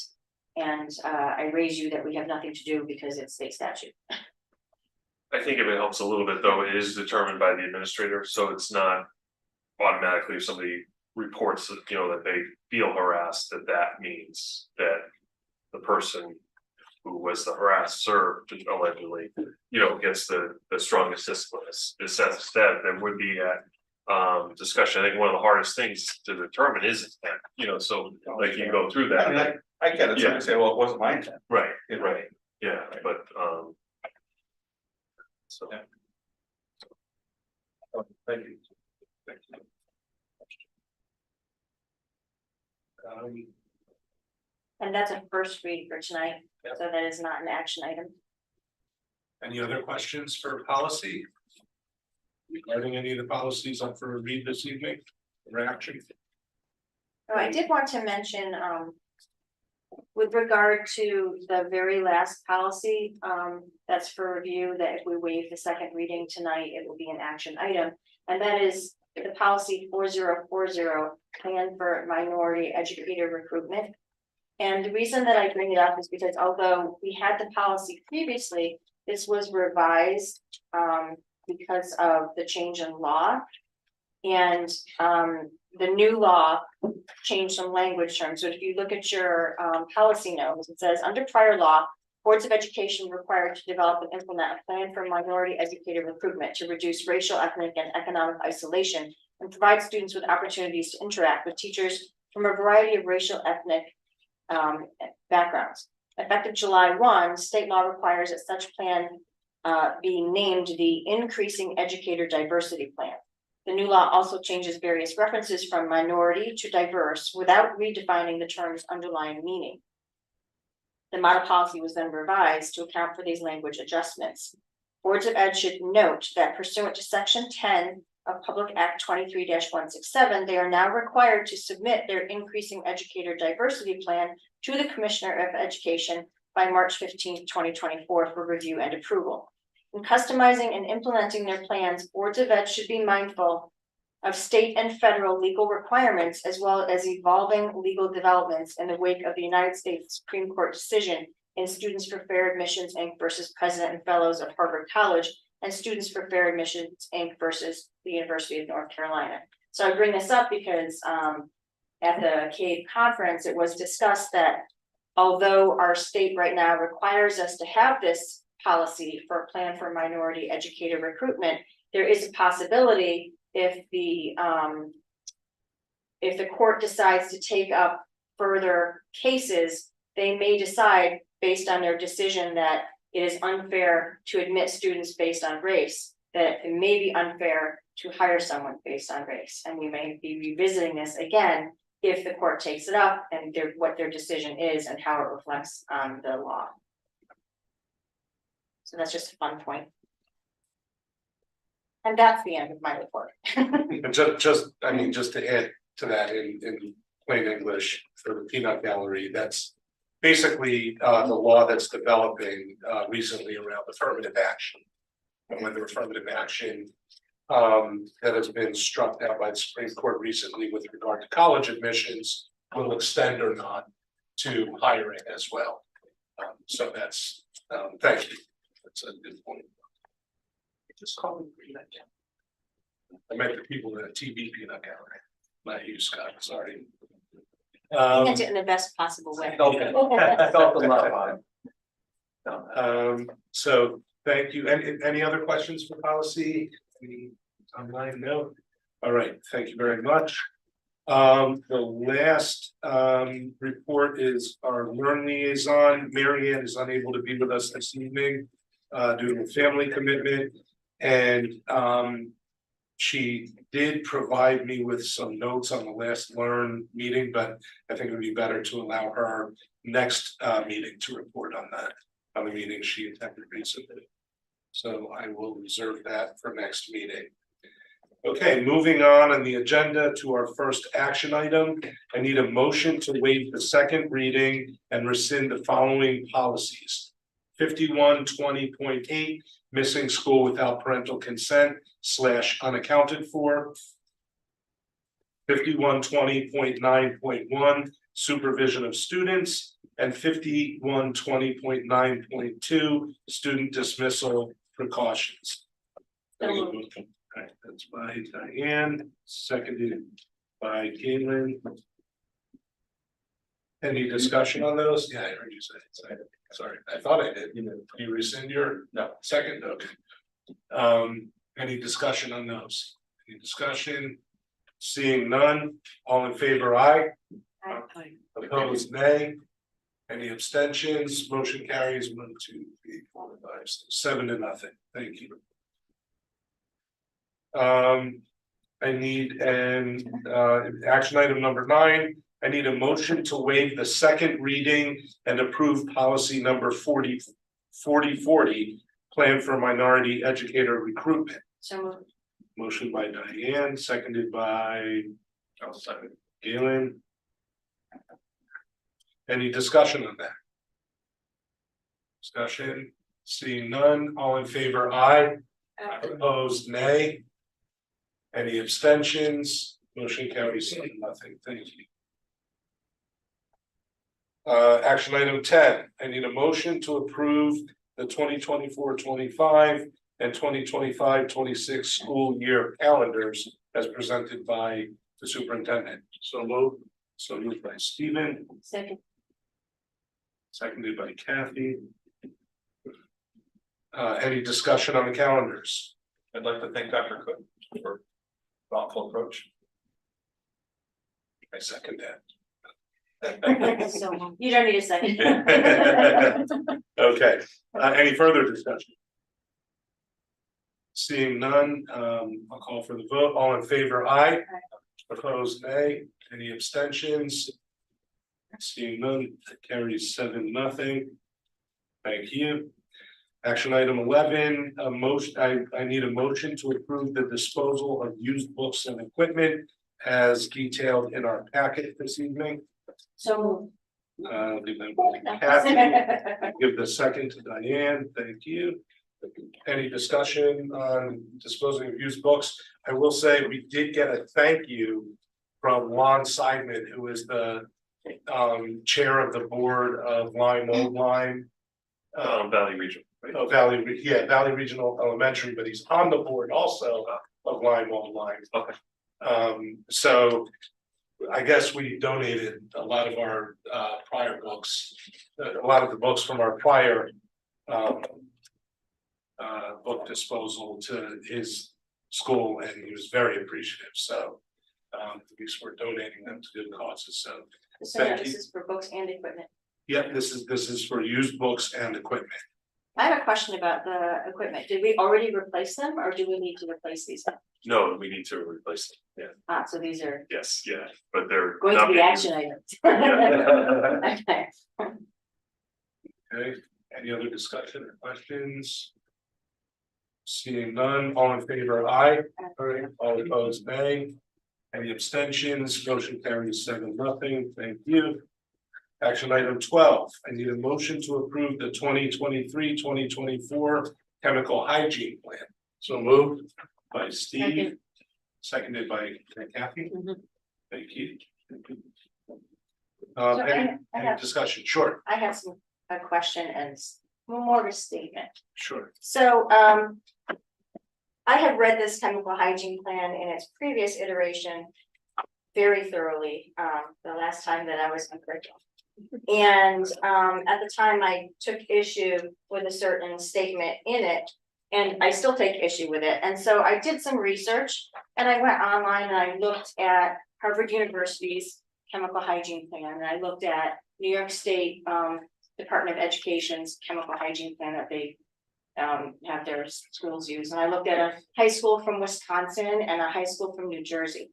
and I raise you that we have nothing to do because it's state statute. I think if it helps a little bit, though, it is determined by the administrator, so it's not automatically if somebody reports that, that they feel harassed, that means that the person who was the harasser allegedly, gets the strongest discipline. Instead, there would be a discussion. I think one of the hardest things to determine is intent, so like you go through that. I mean, I get it, somebody say, well, it wasn't my intent. Right, right, yeah, but so. Yeah. Thank you. And that's a first read for tonight, so that is not an action item. Any other questions for policy? Regarding any of the policies up for a read this evening, reaction? Oh, I did want to mention, with regard to the very last policy, that's for review, that if we waive the second reading tonight, it will be an action item. And that is the policy 4040, plan for minority educator recruitment. And the reason that I bring it up is because although we had the policy previously, this was revised because of the change in law. And the new law changed some language terms. So if you look at your policy notes, it says under prior law, boards of education were required to develop and implement a plan for minority educator recruitment to reduce racial, ethnic, and economic isolation and provide students with opportunities to interact with teachers from a variety of racial, ethnic backgrounds. Effective July 1, state law requires that such plan be named the Increasing Educator Diversity Plan. The new law also changes various references from minority to diverse without redefining the term's underlying meaning. The model policy was then revised to account for these language adjustments. Boards of Ed should note that pursuant to section 10 of Public Act 23-167, they are now required to submit their increasing educator diversity plan to the Commissioner of Education by March 15, 2024 for review and approval. In customizing and implementing their plans, Boards of Ed should be mindful of state and federal legal requirements as well as evolving legal developments in the wake of the United States Supreme Court decision in Students for Fair Admissions, Inc. versus President and Fellows of Harvard College and Students for Fair Admissions, Inc. versus the University of North Carolina. So I bring this up because at the CAVE conference, it was discussed that although our state right now requires us to have this policy for a plan for minority educator recruitment, there is a possibility if the court decides to take up further cases, they may decide based on their decision that it is unfair to admit students based on race, that it may be unfair to hire someone based on race. And we may be revisiting this again if the court takes it up and what their decision is and how it reflects on the law. So that's just a fun point. And that's the end of my report. And just to add to that in plain English for the peanut gallery, that's basically the law that's developing recently around affirmative action. And whether affirmative action that has been struck down by the Supreme Court recently with regard to college admissions will extend or not to hiring as well. So that's thank you. That's a good point. Just call me peanut gallery. I meant the people in the TV peanut gallery, not you, Scott, sorry. You meant it in the best possible way. Okay. I felt the love on it. So thank you. Any other questions for policy? Any online? No. All right, thank you very much. The last report is our Learn liaison. Mary Ann is unable to be with us this evening due to a family commitment. And she did provide me with some notes on the last Learn meeting, but I think it would be better to allow her next meeting to report on that, on the meeting she attended recently. So I will reserve that for next meeting. Okay, moving on the agenda to our first action item. I need a motion to waive the second reading and rescind the following policies. 5120.8, missing school without parental consent / unaccounted for. 5120.9.1, supervision of students, and 5120.9.2, student dismissal precautions. All right, that's by Diane, seconded by Galen. Any discussion on those? Yeah, I heard you say it. Sorry, I thought I did. You rescind your second? Okay. Any discussion on those? Any discussion? Seeing none, all in favor, aye. Aye. Opposed, nay. Any abstentions? Motion carries 1, 2, 3, 4, 5, 6, 7-0. Thank you. I need an action item number 9. I need a motion to waive the second reading and approve policy number 4040, plan for minority educator recruitment. So moved. Motion by Diane, seconded by Galen. Any discussion on that? Discussion, seeing none, all in favor, aye. Opposed, nay. Any abstentions? Motion carries 7-0. Thank you. Action item 10, I need a motion to approve the 2024-25 and 2025-26 school year calendars as presented by the superintendent. So moved by Stephen. Second. Seconded by Kathy. Any discussion on the calendars? I'd like to thank Dr. Cook for thoughtful approach. I second that. So you don't need a second. Okay, any further discussion? Seeing none, I'll call for the vote. All in favor, aye. Opposed, nay. Any abstentions? Seeing none, that carries 7-0. Thank you. Action item 11, a motion, I need a motion to approve the disposal of used books and equipment as detailed in our packet this evening. So. Give them to Kathy, give the second to Diane, thank you. Any discussion on disposing of used books? I will say we did get a thank you from Lon Seidman, who is the chair of the board of Lime Old Line. Valley Regional. right? Oh, Valley Regional Elementary, but he's on the board also of Lime Old Line. Okay. So I guess we donated a lot of our prior books, a lot of the books from our prior book disposal to his school, and he was very appreciative, so at least we're donating them to good causes, so. So now Thank this you. is for books and equipment. Yeah, this is for used books and equipment. I have a question about the equipment. Did we already replace them or do we need to replace these? No, we need to replace them. Yeah, So these are yes, yeah, but they're. going to not be being action used. items. Okay. Okay, any other discussion or questions? Seeing none, all in favor, aye. All opposed, nay. Any abstentions, motion carries 7-0, thank you. Action item 12, I need a motion to approve the 2023-2024 chemical hygiene plan. So moved by Steve, seconded by Kathy. Mhm. Thank you. So I Any have, discussion? Sure, I have a question and more of a statement. sure. So, I have read this chemical hygiene plan in its previous iteration very thoroughly, the last time that I was on curriculum. And, at the time I took issue with a certain statement in it, and I still take issue with it. And so I did some research and I went online and I looked at Harvard University's chemical hygiene plan, and I looked at New York State, Department of Education's chemical hygiene plan that they have their schools use, and I looked at a high school from Wisconsin and a high school from New Jersey.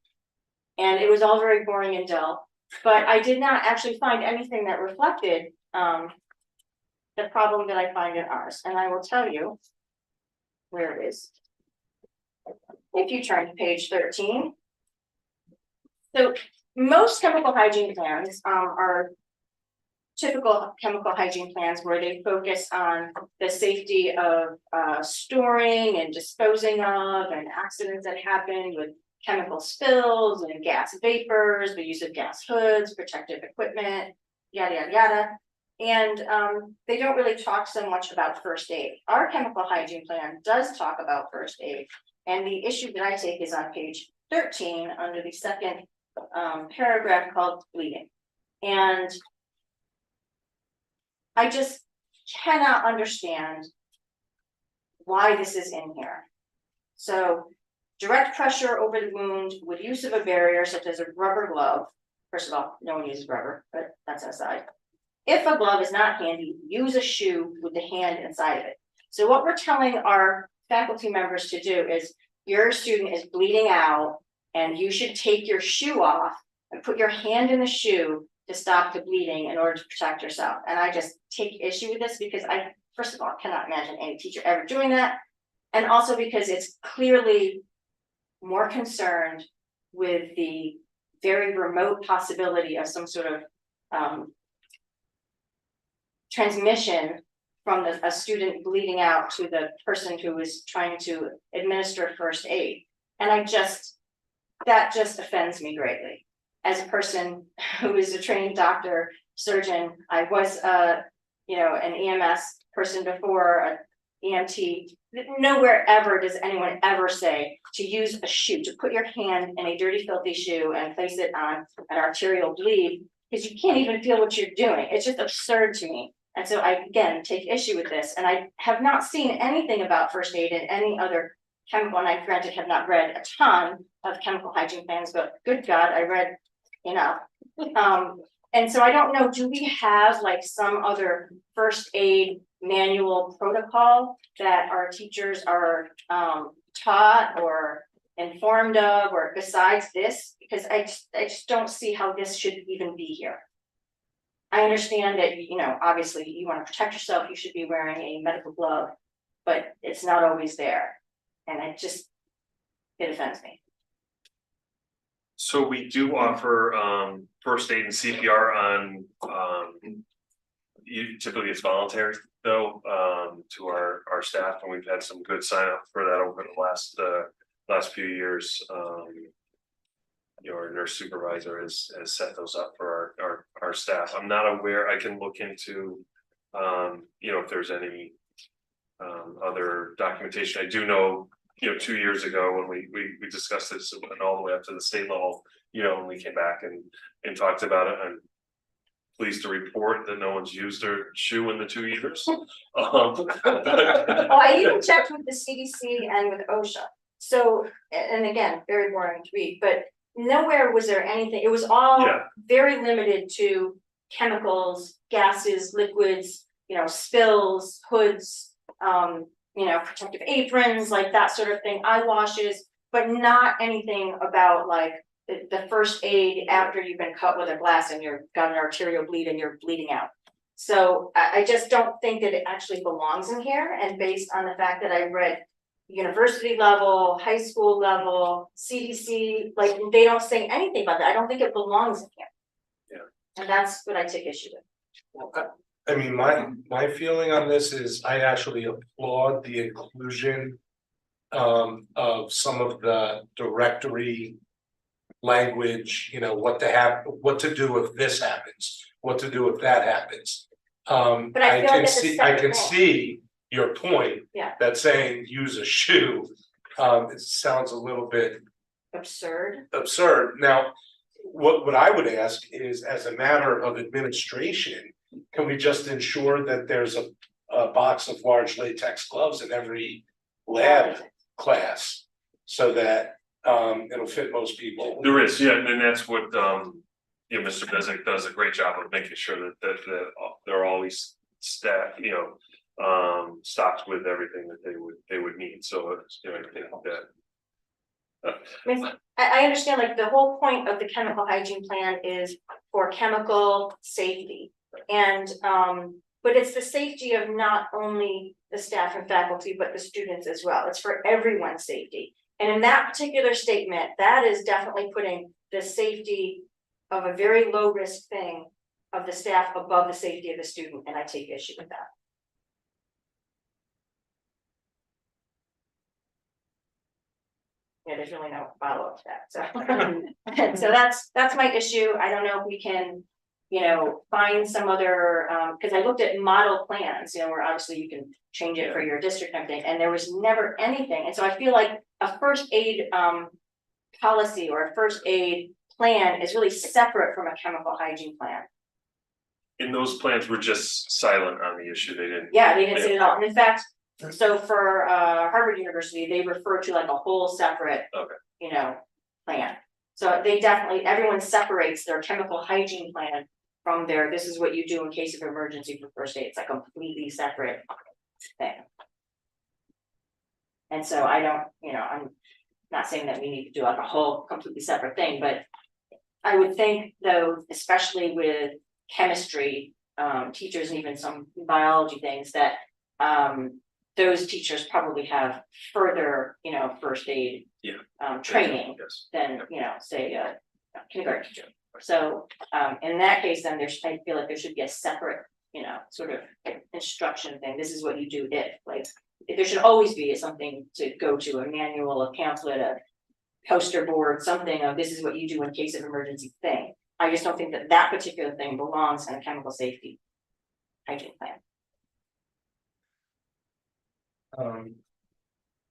And it was all very boring and dull, but I did not actually find anything that reflected the problem that I find in ours, and I will tell you where it is. If you turn to page 13. So most chemical hygiene plans are typical chemical hygiene plans where they focus on the safety of storing and disposing of, and accidents that happen with chemical spills and gas vapors, the use of gas hoods, protective equipment, yada, yada, yada. And they don't really talk so much about first aid. Our chemical hygiene plan does talk about first aid. And the issue that I take is on page 13 under the second paragraph called bleeding. And I just cannot understand why this is in here. So direct pressure over the wound with use of a barrier such as a rubber glove. First of all, no one uses rubber, but that's aside. If a glove is not handy, use a shoe with the hand inside of it. So what we're telling our faculty members to do is, your student is bleeding out and you should take your shoe off and put your hand in the shoe to stop the bleeding in order to protect yourself. And I just take issue with this because I, first of all, cannot imagine any teacher ever doing that. And also because it's clearly more concerned with the very remote possibility of some sort of transmission from a student bleeding out to the person who is trying to administer first aid. And that just offends me greatly. As a person who is a trained doctor, surgeon, I was an EMS person before, an EMT. Nowhere ever does anyone ever say to use a shoe, to put your hand in a dirty, filthy shoe and place it on an arterial bleed, because you can't even feel what you're doing. It's just absurd to me. And so I, again, take issue with this, and I have not seen anything about first aid in any other chemical, and I granted have not read a ton of chemical hygiene plans, but good God, I read enough. And so I don't know, do we have like some other first aid manual protocol that our teachers are taught or informed of, or besides this? Because I just don't see how this should even be here. I understand that, you know, obviously you want to protect yourself, you should be wearing a medical glove, but it's not always there. And it offends me. So we do offer first aid and CPR on typically it's voluntary though to our staff, and we've had some good sign up for that over the last few years. Our nurse supervisor has set those up for our staff. I'm not aware, I can look into if there's any other documentation. I do know 2 years ago when we discussed this, and went all the way up to the state level, when we came back and talked about it. I'm pleased to report that no one's used their shoe in the 2 years. Well, I even checked with the CDC and with OSHA. So, and again, very boring to read, but nowhere was there anything. It was all very limited to chemicals, gases, liquids, spills, hoods, protective aprons, like that sort of thing, eye washes, but not anything about like the first aid after you've been cut with a glass and you've got an arterial bleed and you're bleeding out. So I just don't think that it actually belongs in here. And based on the fact that I read university level, high school level, CDC, like they don't say anything about that. I don't think it belongs in here. Yeah. And that's what I take issue with. I mean, my feeling on this is I actually applaud the inclusion of some of the directory language, what to do if this happens, what to do if that happens. But I feel like I can see your point. Yeah. That saying use a shoe, it sounds a little bit absurd. Now, what I would ask is, as a matter of administration, can we just ensure that there's a box of large latex gloves in every lab class so that it'll fit most people? There is, and that's what Mr. Bezic does a great job of making sure that they're always staffed, stocked with everything that they would need. So I think that. I understand, like the whole point of the chemical hygiene plan is for chemical safety. And but it's the safety of not only the staff and faculty, but the students as well. It's for everyone's safety. And in that particular statement, that is definitely putting the safety of a very low risk thing of the staff above the safety of the student, and I take issue with that. Yeah, there's really no follow-up to that. So so that's my issue. I don't know if we can find some other, because I looked at model plans, where obviously you can change it for your district and everything, and there was never anything. And so I feel like a first aid policy or a first aid plan is really separate from a chemical hygiene plan. In those plans were just silent on the issue. They didn't. Yeah, they didn't say it at all. And in fact, so for Harvard University, they refer to like a whole separate, plan. So they definitely, everyone separates their chemical hygiene plan from their, this is what you do in case of emergency for first aid. It's like a completely separate thing. And so I don't, I'm not saying that we need to do like a whole completely separate thing, but I would think though, especially with chemistry teachers and even some biology things, that those teachers probably have further, first aid training than, say a kindergarten teacher. So in that case, then I feel like there should be a separate, sort of instruction thing. This is what you do if, like, there should always be something to go to, a manual, a pamphlet, a poster board, something of this is what you do in case of emergency thing. I just don't think that that particular thing belongs in a chemical safety hygiene plan.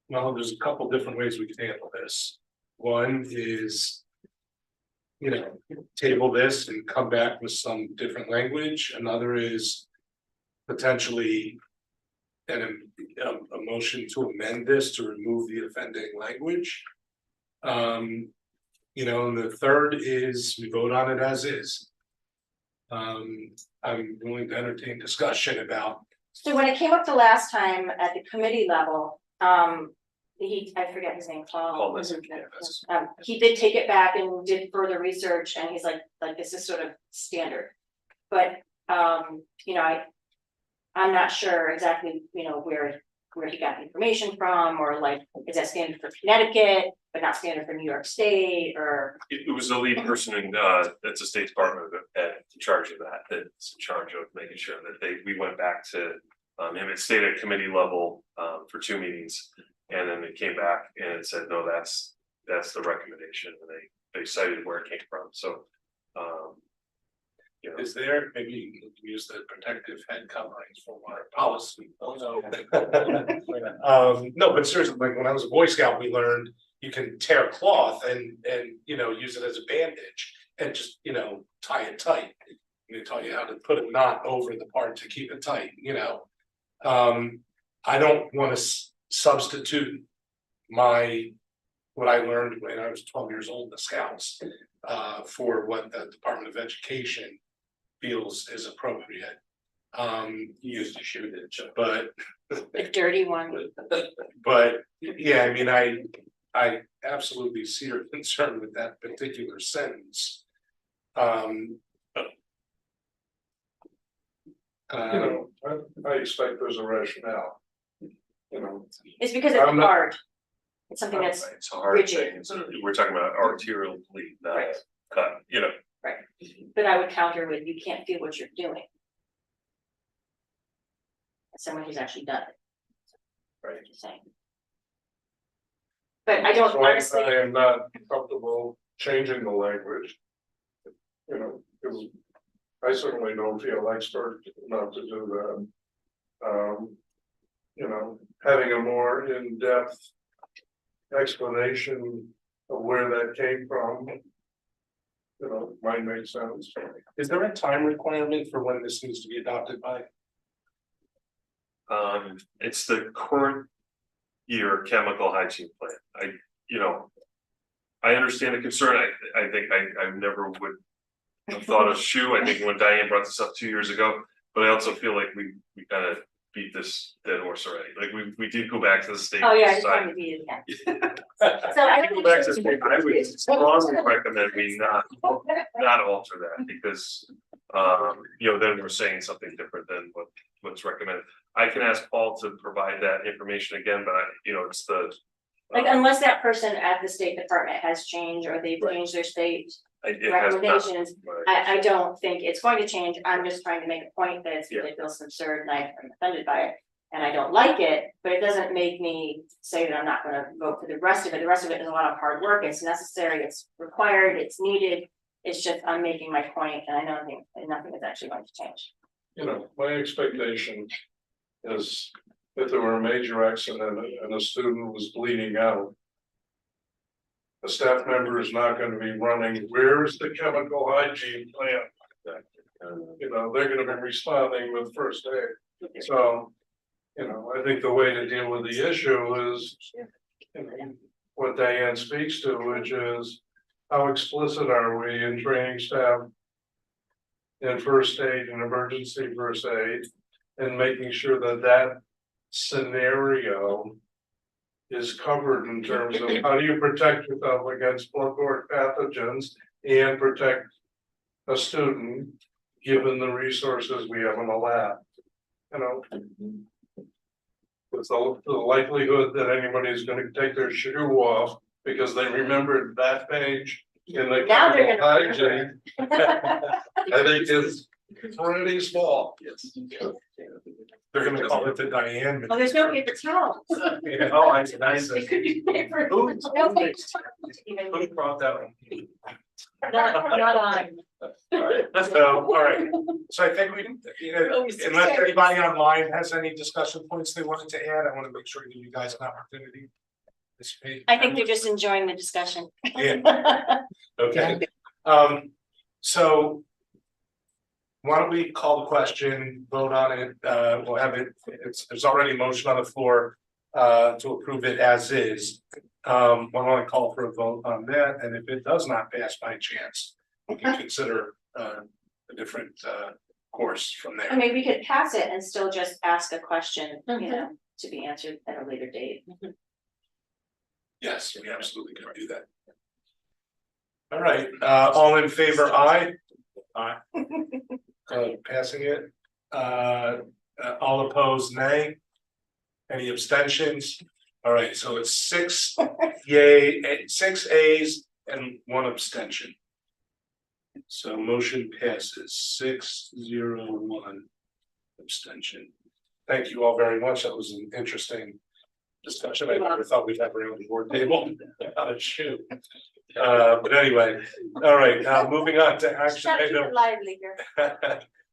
Well, there's a couple different ways we can handle this. One is, table this and come back with some different language. Another is potentially a motion to amend this to remove the offending language. And the third is we vote on it as is. I'm willing to entertain discussion about. So when it came up the last time at the committee level, I forget his name, Paul. He did take it back and did further research, and he's like this is sort of standard. But You know, I'm not sure exactly, you know, where he got the information from, or like, is that standard for Connecticut, but not standard for New York State, or? It was the lead person in, that's the State Department of Ed in charge of that, that's in charge of making sure that we went back to. And it stayed at committee level, for 2 meetings, and then it came back and it said, no, that's the recommendation, and they cited where it came from, so. You know, Is there, maybe you can use the protective head coverings for water policy? Oh, no. No, but seriously, like when I was a Boy Scout, we learned you can tear cloth and, you know, use it as a bandage and just, you know, tie it tight. They tell you how to put a knot over the part to keep it tight, you know. I don't want to substitute what I learned when I was 12 years old in the Scouts, for what the Department of Education feels is appropriate. Used to shoot it, but. The dirty one. But, yeah, I mean, I absolutely see your concern with that particular sentence. You know, I expect there's a rationale. You know, It's because it's I'm not- hard. It's something that's, it's a hard rigid. thing, so we're talking about arterial bleed, not Right. cut, you know. right, but I would counter with, you can't feel what you're doing. As someone who's actually done it. Right. Just saying. But I don't so honestly, I am not comfortable changing the language. You know, because I certainly don't feel expert enough to do that. You know, having a more in-depth explanation of where that came from. You know, might make sense. Is there a time requirement for when this needs to be adopted by? It's the current year chemical hygiene plan. I understand the concern. I think I never would have thought of shoe. I think when Diane brought this up 2 years ago, but I also feel like we kind of beat this dead horse already. Like we did go back to the state. oh yeah, I just side. wanted to be in that. So I Go back to the state. I would strongly recommend we not alter that because, you know, then we're saying something different than what's recommended. I can ask Paul to provide that information again, but you know, it's the. Like unless that person at the State Department has changed or they've changed their state It has not- recommendations, Right. I don't think it's going to change. I'm just trying to make a point that it's Yeah. ridiculous, absurd, and I'm offended by it. And I don't like it, but it doesn't make me say that I'm not gonna vote for the rest of it. The rest of it is a lot of hard work. It's necessary, it's required, it's needed. It's just, I'm making my point, and I know nothing is actually going to change. You know, my expectation is if there were a major accident and a student was bleeding out. A staff member is not gonna be running, where's the chemical hygiene plan? You know, they're gonna be responding with first aid. So, you know, I think the way to deal with the issue is. You know, what Diane speaks to, which is how explicit are we in training staff? In first aid and emergency first aid, and making sure that that scenario. Is covered in terms of how do you protect yourself against bloodborne pathogens and protect a student. Given the resources we have in the lab, you know. With the likelihood that anybody is gonna take their shoe off because they remembered that page in the Now they're chemical gonna hygiene. I think is pretty small. Yes. They're gonna call it the Diane. Oh, there's no paper towels. Yeah, oh, I see. It could be paper. Who No paper who brought that one? Not on. So, all right, so I think we, you know, unless anybody online has any discussion points they wanted to add, I want to make sure that you guys an opportunity. to speak. I think they're just enjoying the discussion. Yeah. Okay, so. Why don't we call the question, vote on it, we'll have it, there's already a motion on the floor. To approve it as is. Why don't I call for a vote on that, and if it does not pass by chance, we can consider a different course from I there. mean, we could pass it and still just ask a question, you know, to be answered at a later date. Yes, we absolutely can do that. All right, all in favor, aye? Aye. Passing it, all opposed, nay. Any abstentions? All right, so it's 6 yay, 6 ayes and 1 abstention. So motion passes 6-0-1 abstention. Thank you all very much. That was an interesting discussion. I never thought we'd have around the board table. Shoot. But anyway, all right, moving on to action Try to keep item. it lively here.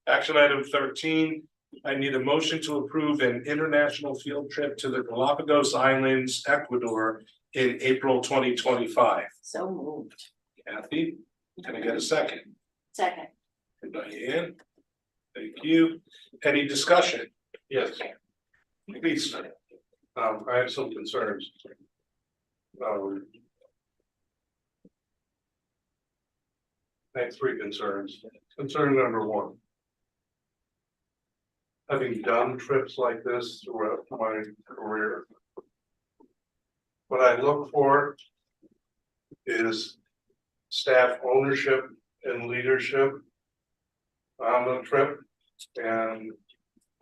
Action item 13, I need a motion to approve an international field trip to the Galapagos Islands, Ecuador in April 2025. So moved. Kathy, can I get a second? Second. And Diane, thank you. Any discussion? Yes. Please, sir. I have some concerns. I have 3 concerns. Concern number 1. Having done trips like this throughout my career, what I look for is staff ownership and leadership on the trip. And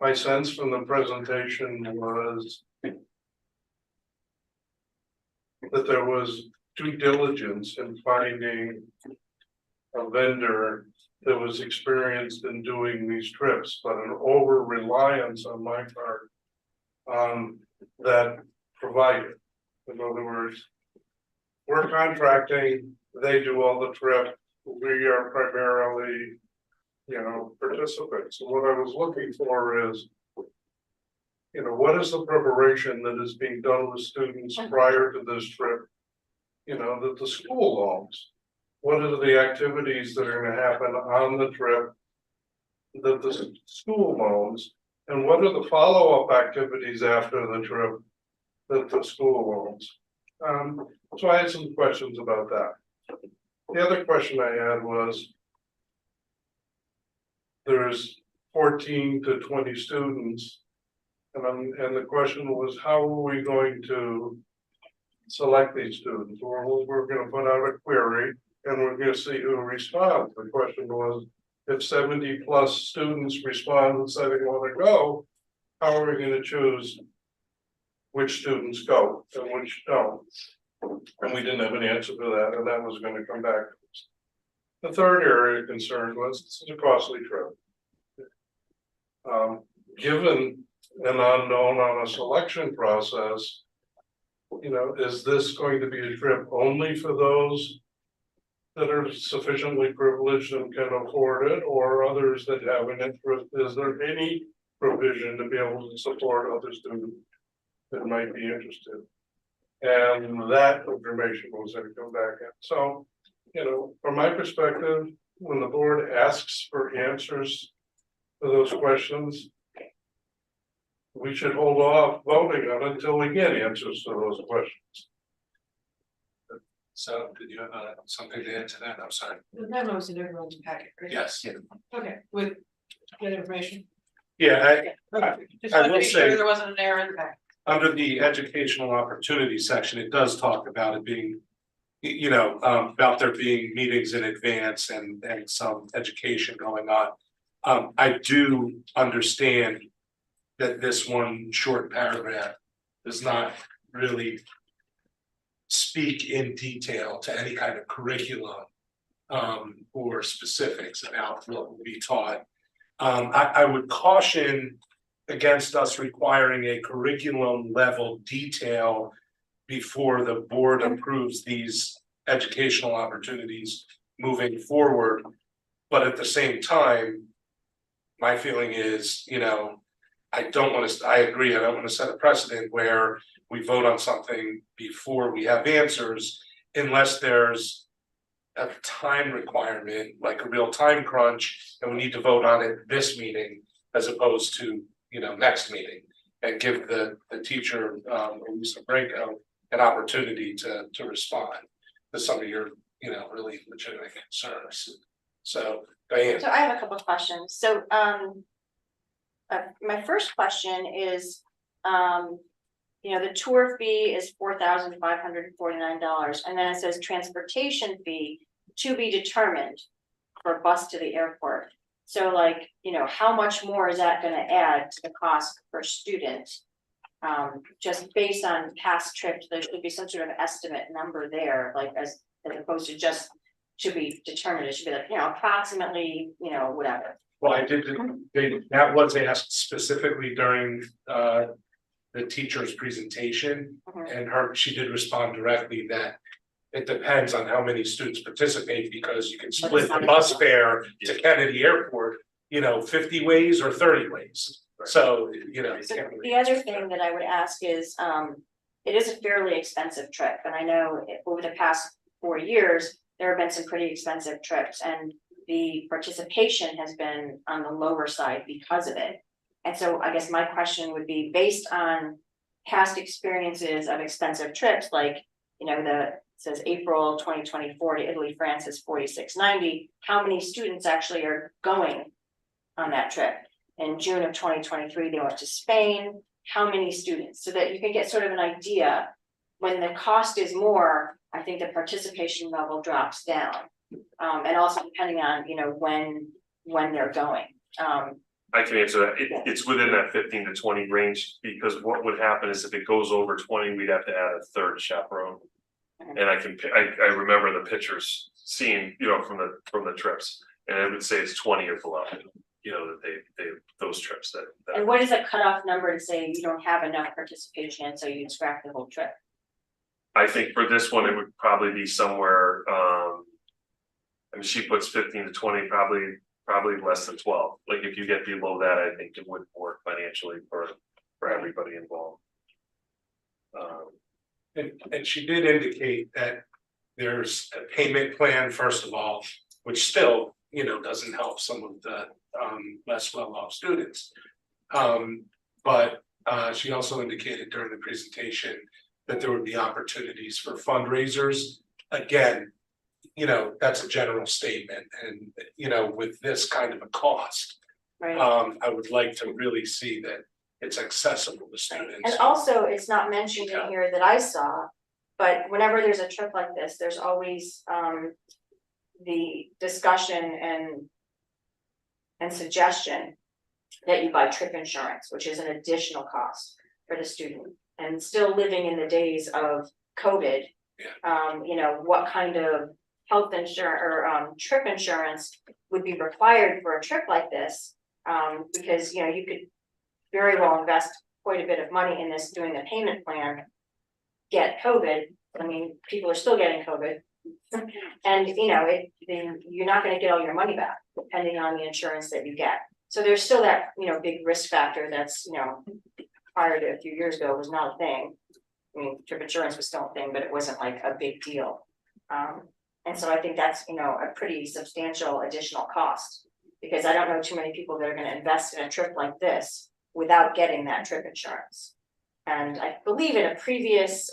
my sense from the presentation was that there was due diligence in finding a vendor that was experienced in doing these trips, but an over reliance on my part on that provider. In other words, we're contracting, they do all the trip, we are primarily, participants. So what I was looking for is, what is the preparation that is being done with students prior to this trip? That the school owns. What are the activities that are gonna happen on the trip that the school owns? And what are the follow-up activities after the trip that the school owns? So I had some questions about that. The other question I had was, there's 14 to 20 students. And the question was, how are we going to select these students? Well, we're gonna put out a query and we're gonna see who responds. The question was, if 70 plus students respond and say they wanna go, how are we gonna choose which students go and which don't? And we didn't have an answer for that, and that was gonna come back to us. The third area of concern was, this is a costly trip. Given an unknown on a selection process, is this going to be a trip only for those that are sufficiently privileged and can afford it, or others that have an interest? Is there any provision to be able to support other students that might be interested? And that information was going to come back in. So, from my perspective, when the board asks for answers to those questions, we should hold off voting on it until we get answers to those questions. So did you have something to add to that? I'm sorry. The memo was in everyone's packet, right? Yes. Okay, with that information. Yeah, Just I wanted to will make sure say- there wasn't an error in the packet. under the educational opportunity section, it does talk about it being, about there being meetings in advance and some education going on. I do understand that this one short paragraph does not really speak in detail to any kind of curriculum or specifics about what will be taught. I would caution against us requiring a curriculum level detail before the board approves these educational opportunities moving forward. But at the same time, my feeling is, I agree, I don't want to set a precedent where we vote on something before we have answers, unless there's a time requirement, like a real time crunch, and we need to vote on it this meeting as opposed to, next meeting, and give the teacher, Lisa Branco, an opportunity to respond to some of your, really legitimate concerns. So, Diane. So I have a couple of questions. So, my first question is, the tour fee is $4,549, and then it says transportation fee to be determined for a bus to the airport. So like, you know, how much more is that gonna add to the cost per student? Just based on past trips, there should be some sort of estimate number there, like as opposed to just. Should be determined, it should be like, you know, approximately, you know, whatever. Well, that was asked specifically during the teacher's presentation. Mhm. And she did respond directly that it depends on how many students participate, because you can split the bus fare to Kennedy Airport, you know, 50 ways or 30 ways. So, you know. you So can't really- the other thing that I would ask is, it is a fairly expensive trip, and I know over the past 4 years, there have been some pretty expensive trips, and the participation has been on the lower side because of it. And so I guess my question would be, based on past experiences of expensive trips, like, you know, it says April 2024 to Italy, France is 4690. How many students actually are going on that trip? In June of 2023, they went to Spain. How many students? So that you can get sort of an idea. When the cost is more, I think the participation level drops down. And also depending on, you know, when they're going. I can answer that. It's within that 15 to 20 range, because what would happen is if it goes over 20, we'd have to add a third chaperone. And I remember the pictures seeing, you know, from the trips, and it would say it's 20 or below, you know, that they those trips that. And what is a cutoff number to say you don't have enough participation, so you scrap the whole trip? I think for this one, it would probably be somewhere, I mean, she puts 15 to 20, probably less than 12. Like if you get below that, I think it wouldn't work financially for everybody involved. And she did indicate that there's a payment plan, first of all, which still, you know, doesn't help some of the less well-off students. But she also indicated during the presentation that there would be opportunities for fundraisers. Again, you know, that's a general statement, and you know, with this kind of a cost, Right. I would like to really see that it's accessible to students. And also, it's not mentioned in here that I saw, but whenever there's a trip like this, there's always the discussion and suggestion that you buy trip insurance, which is an additional cost for the student. And still living in the days of COVID, you know, what kind of health insurance or trip insurance would be required for a trip like this? Because, you know, you could very well invest quite a bit of money in this, doing the payment plan, get COVID. I mean, people are still getting COVID. And, you know, you're not gonna get all your money back, depending on the insurance that you get. So there's still that, you know, big risk factor that's, you know, prior to a few years ago was not a thing. I mean, trip insurance was still a thing, but it wasn't like a big deal. And so I think that's, you know, a pretty substantial additional cost. Because I don't know too many people that are gonna invest in a trip like this without getting that trip insurance. And I believe in a previous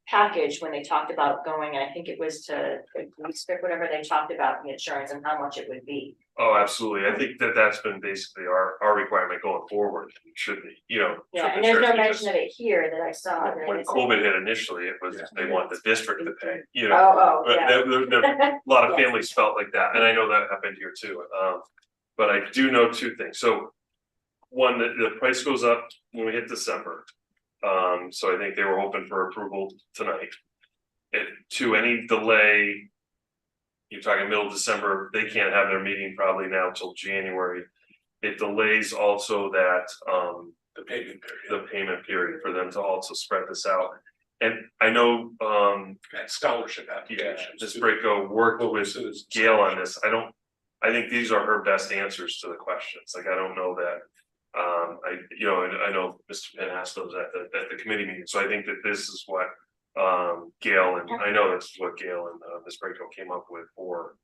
package, when they talked about going, and I think it was to whatever, they talked about the insurance and how much it would be. Oh, absolutely. I think that's been basically our requirement going forward. It should be, you know. Yeah, trip and there's no insurance, because mention of it here that I saw. when COVID hit initially, it was, they want the district to pay, you know. Oh, But yeah. a lot of Yes. families felt like that, and I know that happened here too. But I do know two things. So one, the price goes up when we hit December. So I think they were hoping for approval tonight. To any delay, you're talking middle of December, they can't have their meeting probably now till January. It delays also that The payment period. the payment period for them to also spread this out. And I know And scholarship yeah, applications. Ms. Braco worked with Gail on this. I think these are her best answers to the questions. Like, I don't know that. And I know Mr. Penn asked those at the committee meeting. So I think that this is what Gail, and I know this is what Gail and Ms. Braco came up with for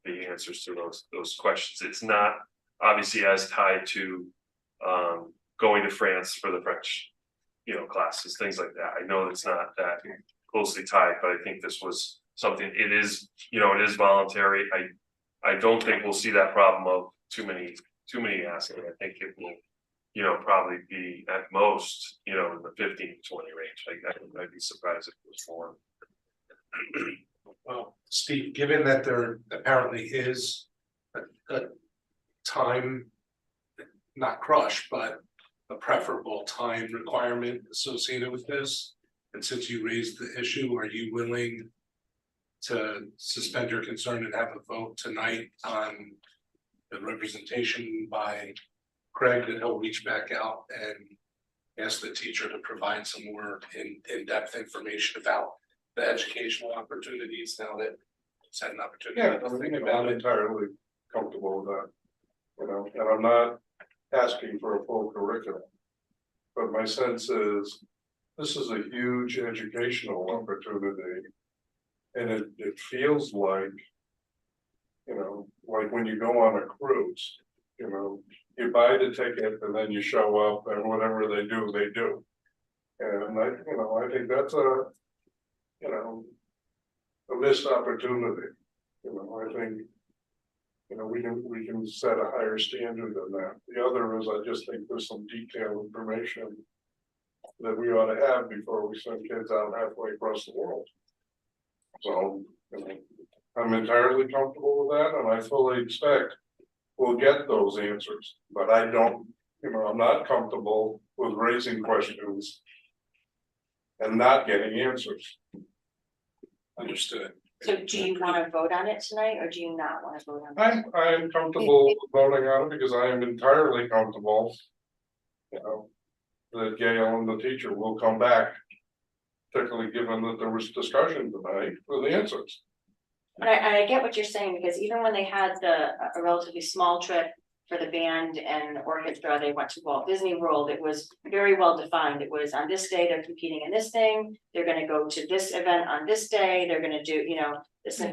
the answers to those questions. It's not obviously as tied to going to France for the French, you know, classes, things like that. I know it's not that closely tied, but I think this was something, it is, you know, it is voluntary. I don't think we'll see that problem of too many asking. I think it will, you know, probably be at most, you know, in the 15 to 20 range. I'd be surprised if it was more. Well, Steve, given that there apparently is a time, not crush, but a preferable time requirement associated with this? And since you raised the issue, are you willing to suspend your concern and have a vote tonight on the representation by Craig, that he'll reach back out and ask the teacher to provide some more in-depth information about the educational opportunities now that it's had an opportunity Yeah, to I think think about I'm it? entirely comfortable with that. You know, and I'm not asking for a full curriculum. But my sense is, this is a huge educational opportunity. And it feels like, you know, like when you go on a cruise, you know, you buy the ticket and then you show up and whatever they do, they do. And I think that's a, you know, a missed opportunity. You know, I think, you know, we can set a higher standard than that. The other is, I just think there's some detailed information that we ought to have before we send kids out halfway across the world. So, you know, I'm entirely comfortable with that, and I fully expect we'll get those answers, but I don't, you know, I'm not comfortable with raising questions and not getting answers. Understood. So do you want to vote on it tonight, or do you not want to vote on it? I'm comfortable voting on it because I am entirely comfortable. You know, that Gail and the teacher will come back. Particularly given that there was discussion tonight for the answers. And I get what you're saying, because even when they had a relatively small trip for the band and orchestra, they went to Walt Disney World, it was very well defined. It was on this day, they're competing in this thing, they're gonna go to this event on this day, they're gonna do, you know,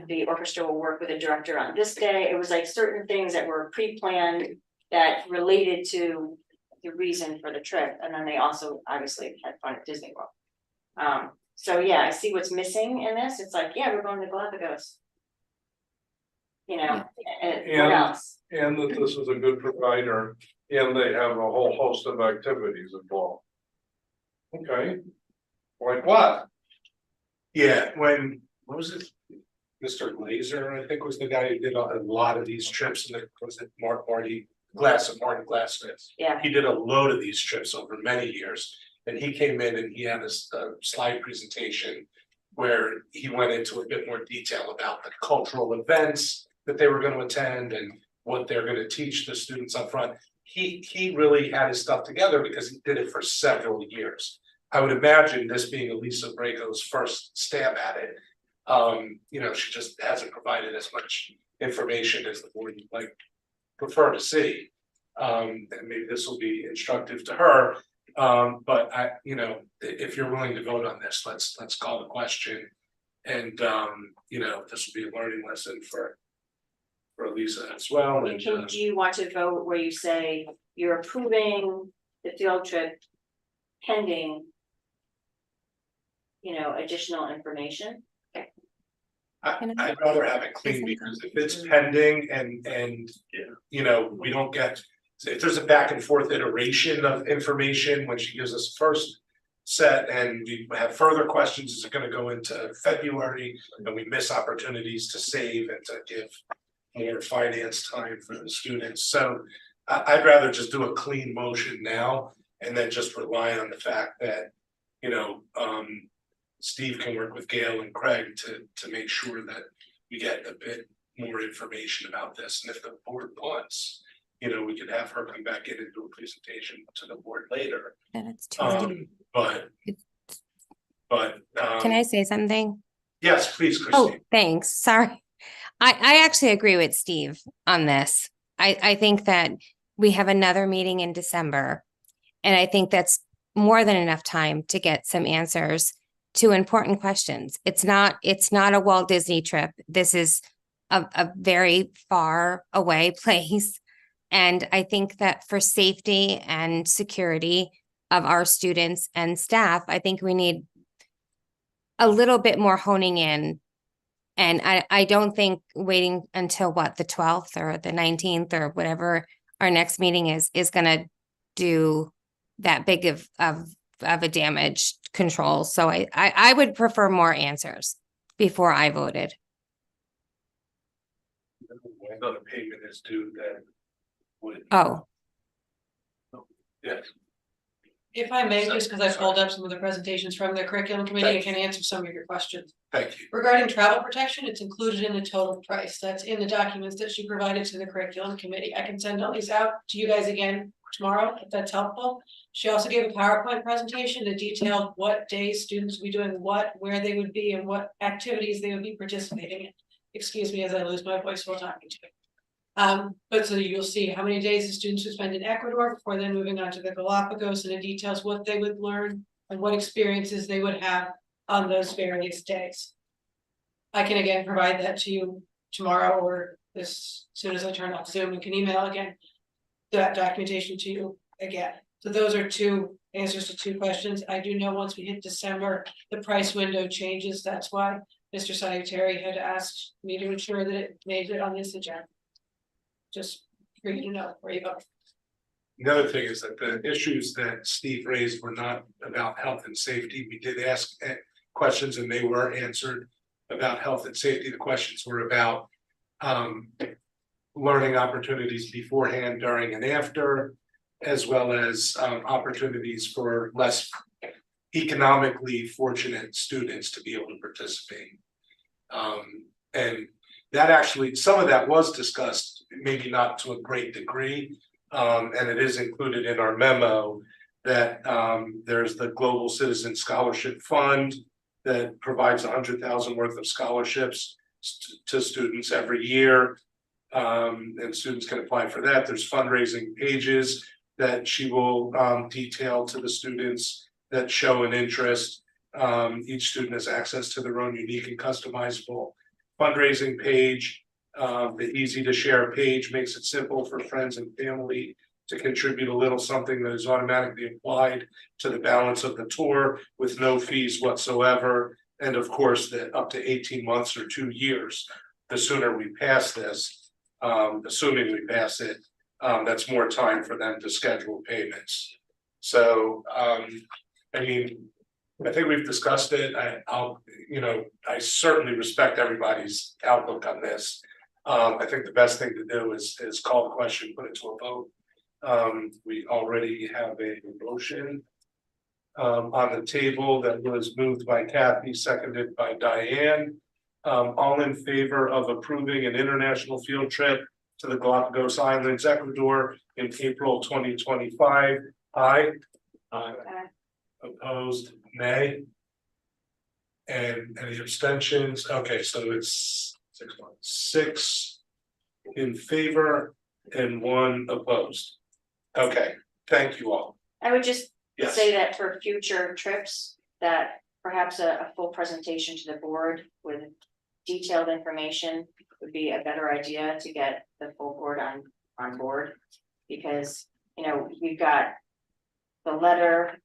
the orchestra will work with a director on this day. It was like certain things that were pre-planned that related to the reason for the trip. And then they also obviously had fun at Disney World. So yeah, I see what's missing in this. It's like, yeah, we're going to Galapagos. You know, and what else? And that this is a good provider, and they have a whole host of activities involved. Okay, like what? Yeah, what was it? Mr. Glazer, I think was the guy who did a lot of these trips, and was it Martin Glassmith? Yeah. He did a load of these trips over many years, and he came in and he had a slide presentation where he went into a bit more detail about the cultural events that they were going to attend and what they're going to teach the students up front. He really had his stuff together because he did it for several years. I would imagine this being Elisa Brago's first stab at it. You know, she just hasn't provided as much information as the board would like prefer to see. And maybe this will be instructive to her. But you know, if you're willing to vote on this, let's call the question. And you know, this will be a learning lesson for Lisa as well. And Do you want to vote where you say you're approving the field trip pending, you know, additional information? I'd rather have it clean, because if it's pending and you know, we don't get, if there's a back and forth iteration of information when she gives us first set and we have further questions, is it going to go into February and we miss opportunities to save and to give more finance time for the students? So I'd rather just do a clean motion now and then just rely on the fact that, you know, Steve can work with Gail and Craig to make sure that we get a bit more information about this. And if the board wants, you know, we could have her come back in and do a presentation to the board later. Then it's Tuesday. Can I say something? Yes, please, Oh, Christine. thanks. Sorry. I actually agree with Steve on this. I think that we have another meeting in December. And I think that's more than enough time to get some answers to important questions. It's not a Walt Disney trip. This is a very far away place. And I think that for safety and security of our students and staff, I think we need a little bit more honing in. And I don't think waiting until the 12th or the 19th or whatever our next meeting is gonna do that big of a damage control. So I would prefer more answers before I voted. When the payment is due, then would, Oh, yes. If I may, just because I pulled up some of the presentations from the curriculum committee, I Thank can answer some of your questions. Thank you. Regarding travel protection, it's included in the total price. That's in the documents that she provided to the curriculum committee. I can send all these out to you guys again tomorrow, if that's helpful. She also gave a PowerPoint presentation that detailed what days students would be doing what, where they would be, and what activities they would be participating in. Excuse me as I lose my voice while talking to you. But so you'll see how many days the students would spend in Ecuador before then moving on to the Galapagos, and it details what they would learn and what experiences they would have on those various days. I can again provide that to you tomorrow or as soon as I turn off Zoom, and can email again that documentation to you again. So those are two answers to two questions. I do know once we hit December, the price window changes. That's why Mr. Salutary had asked me to ensure that it made it on this agenda. Just for you to know where you go. The other thing is that the issues that Steve raised were not about health and safety. We did ask questions and they were answered about health and safety. The questions were about learning opportunities beforehand, during, and after, as well as opportunities for less economically fortunate students to be able to participate. And that actually, some of that was discussed, maybe not to a great degree. And it is included in our memo that there's the Global Citizen Scholarship Fund that provides 100,000 worth of scholarships to students every year. And students can apply for that. There's fundraising pages that she will detail to the students that show an interest. Each student has access to their own unique and customizable fundraising page. The easy to share page makes it simple for friends and family to contribute a little something that is automatically applied to the balance of the tour with no fees whatsoever. And of course, that up to 18 months or 2 years, the sooner we pass this, assuming we pass it, that's more time for them to schedule payments. So, I mean, I think we've discussed it. I certainly respect everybody's outlook on this. I think the best thing to do is call the question, put it to a vote. We already have a motion on the table that was moved by Kathy, seconded by Diane. All in favor of approving an international field trip to the Galapagos Islands, Ecuador in April 2025. Aye. Opposed, nay. And any abstentions? Okay, so it's 6 in favor and 1 opposed. Okay, thank you all. I would just Yes. say that for future trips, that perhaps a full presentation to the board with detailed information would be a better idea to get the full board on board. Because, we've got the letter,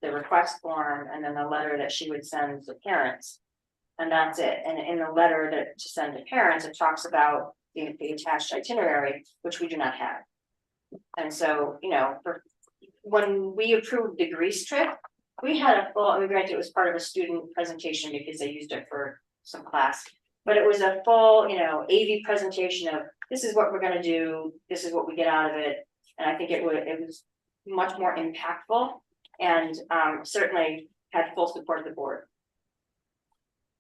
the request form, and then the letter that she would send to parents. And that's it. And in the letter to send to parents, it talks about the attached itinerary, which we do not have. And so, when we approved the Greece trip, we had a full, granted it was part of a student presentation because they used it for some class. But it was a full, AV presentation of this is what we're gonna do, this is what we get out of it. And I think it was much more impactful and certainly had full support of the board.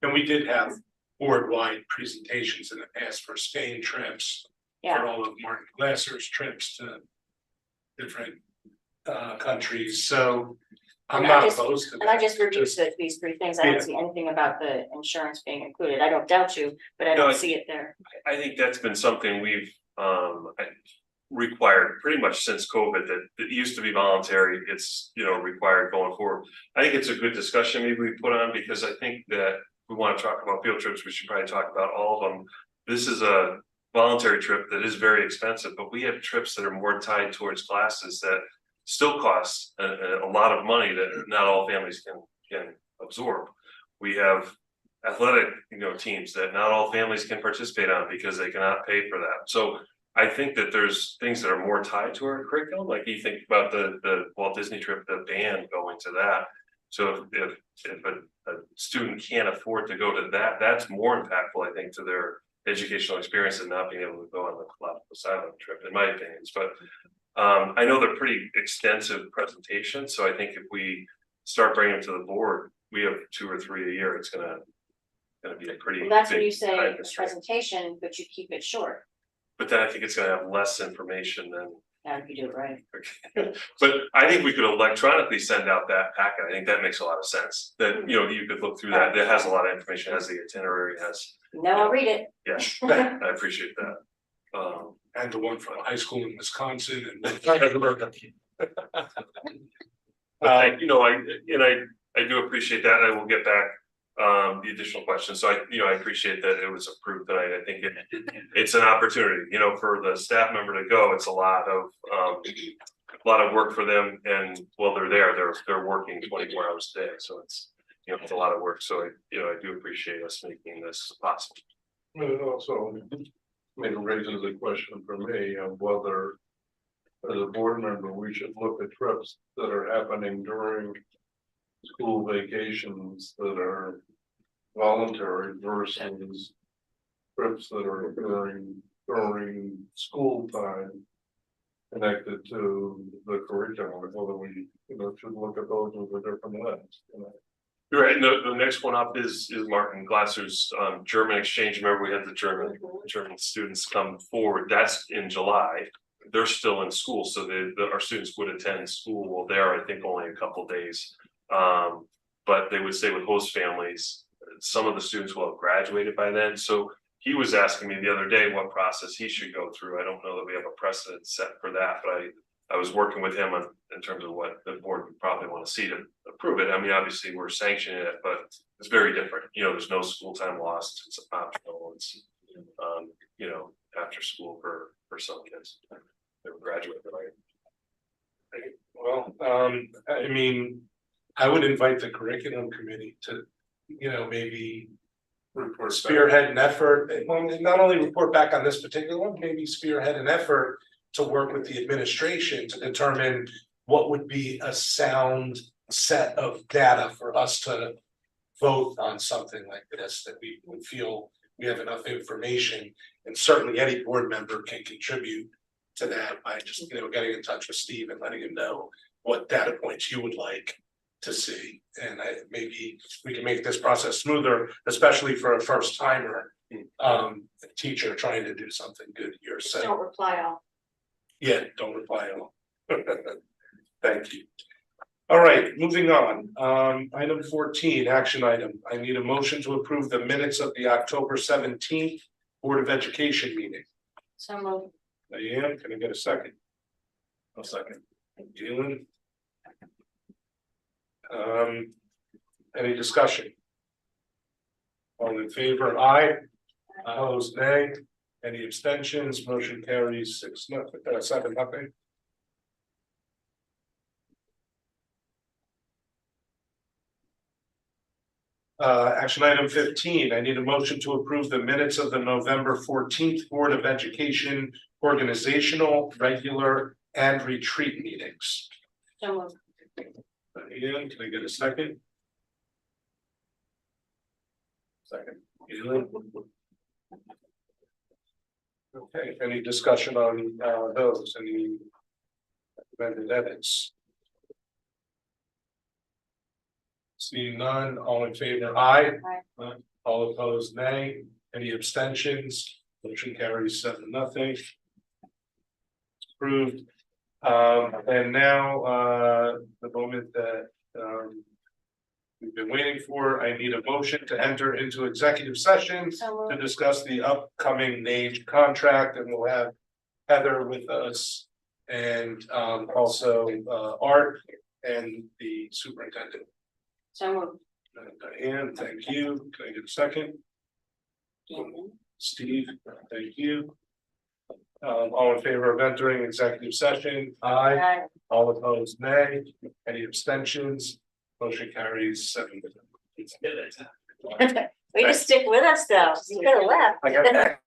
And we did have board-wide presentations in the past for Spain trips. Yeah. For all of Martin Glasser's trips to different countries, so I'm And not opposed to that. And I just reviewed Just- these 3 things. I don't Yeah. see anything about the insurance being included. I don't doubt you, but I No, don't see it there. I think that's been something we've required pretty much since COVID, that it used to be voluntary, it's required going forward. I think it's a good discussion maybe we put on, because I think that we want to talk about field trips, we should probably talk about all of them. This is a voluntary trip that is very expensive, but we have trips that are more tied towards classes that still cost a lot of money that not all families can absorb. We have athletic, teams that not all families can participate on because they cannot pay for that. So I think that there's things that are more tied to our curriculum, like you think about the Walt Disney trip, the band going to that. So if a student can't afford to go to that, that's more impactful, I think, to educational experience and not being able to go on the Galapagos Island trip, in my opinions, but. I know they're pretty extensive presentations, so I think if we start bringing them to the board, we have 2 or 3 a year, it's gonna be a pretty. Well, that's when big you say time a constraint. presentation, but you keep it short. But then I think it's gonna have less information than. Now, if you do it right. But I think we could electronically send out that packet. I think that makes a lot of sense. That, you know, you could look through that. It has a lot of information, has the itinerary, has, No, I'll read it. yeah, I appreciate that. And the one from high school in Wisconsin and. But you know, I do appreciate that, and I will get back the additional questions. So I appreciate that it was approved tonight. I think it's an opportunity, you know, for the staff member to go. It's a lot of work for them, and while they're there, they're working 24 hours a day. So it's, you know, it's a lot of work. So I do appreciate us making this possible. But it also, raises a question for me of whether, as a board member, we should look at trips that are happening during school vacations that are voluntary versus trips that are during school time connected to the curriculum, whether we, should look at those with a different lens, You're right. The next one up is Martin Glasser's German exchange. Remember, we had the German students come forward. That's in July. They're still in school, so our students would attend school. Well, there, I think only a couple days. But they would stay with host families. Some of the students will have graduated by then. So he was asking me the other day what process he should go through. I don't know that we have a precedent set for that, but I was working with him in terms of what the board would probably want to see to approve it. I mean, obviously we're sanctioning it, but it's very different. You know, there's no school time lost. It's optional. It's, after school for some kids. They were graduating, right? Well, I mean, I would invite the curriculum committee to, maybe report back. spearhead an effort, well, not only report back on this particular one, maybe spearhead an effort to work with the administration to determine what would be a sound set of data for us to vote on something like this, that we would feel we have enough information, and certainly any board member can contribute to that by just, getting in touch with Steve and letting him know what data points you would like to see. And maybe we can make this process smoother, especially for a first timer teacher trying to do something good here. Just So don't reply all. yeah, don't reply all. Thank you. All right, moving on. Item 14, action item. I need a motion to approve the minutes of the October 17th Board of Education meeting. So moved. Diane, can I get a second? A second. Galen? Any discussion? All in favor, aye. Opposed, nay. Any abstentions? Motion carries 7-0. Action item 15, I need a motion to approve the minutes of the November 14th Board of Education organizational, regular, and retreat meetings. So moved. Ian, can I get a second? Second. Ian? Okay, any discussion on those, any recommended edits? Seeing none, all in favor, aye. Aye. All opposed, nay. Any abstentions? Motion carries 7-0. Approved. And now, the moment that, we've been waiting for, I need a motion to enter into executive session So to moved. discuss the upcoming NAGE contract, and we'll have Heather with us. And, also, Art and the superintendent. So moved. Diane, thank you. Can I get a second? Steve, thank you. All in favor of entering executive session? Aye. Aye. All opposed, nay. Any abstentions? Motion carries 7. Way to stick with us though. You could have left. I got that.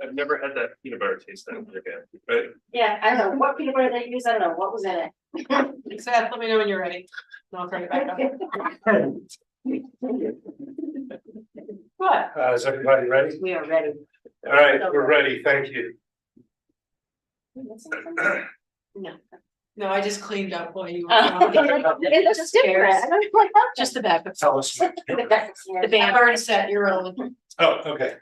I've never had that peanut butter taste that good again, but Yeah, I don't know, what peanut butter they use, I don't know, what was in it? Seth, let me know when you're ready. And I'll turn it back up. What? Is everybody ready? We are ready. All right, we're ready. Thank you. No, I just cleaned up while you were. It's just different. I don't know what happened. Just the back. Tell us. The I've already set your own. Oh, okay.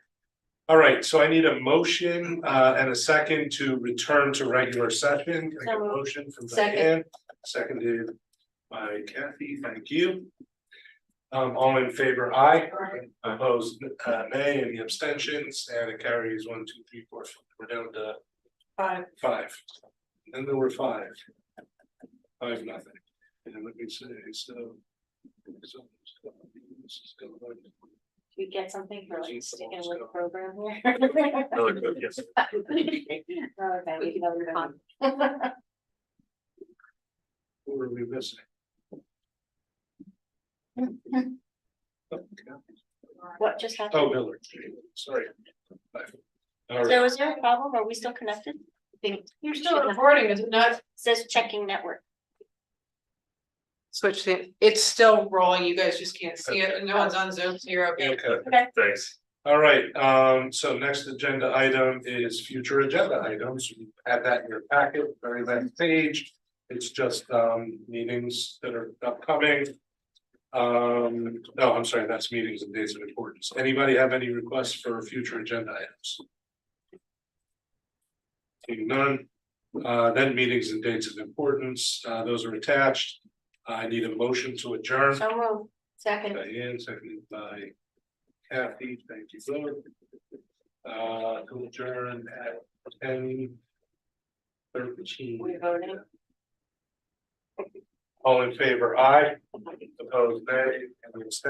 All right, so I need a motion and a second to return to regular session. Can I get a motion from Second. Diane? Seconded by Kathy. Thank you. All in favor, aye. Opposed, nay. Any abstentions? And it carries 1, 2, 3, 4. We're down to Five. 5. Then there were 5. 5-0. And let me say, so. This is going. You get something for like sticking with the program here? really good, yes. Okay, we know you're on. What were we missing? What just happened? Oh, Miller, sorry. All So right, is there a problem? Are we still connected? You're still recording, is it not? Says checking network. Switch it. It's still rolling. You guys just can't see it. No one's on Zoom, so you're okay. okay, Thanks. all right, so next agenda item is future agenda items. You have that in your packet, very last page. It's just meetings that are upcoming. No, I'm sorry, that's meetings and dates of importance. Anybody have any requests for future agenda items? Seeing none, then meetings and dates of importance, those are attached. I need a motion to adjourn. So moved. Second. Diane, seconded by Kathy, thank you both. To adjourn at 10:13. We voting? All in favor, aye. Opposed, nay. And we abstain.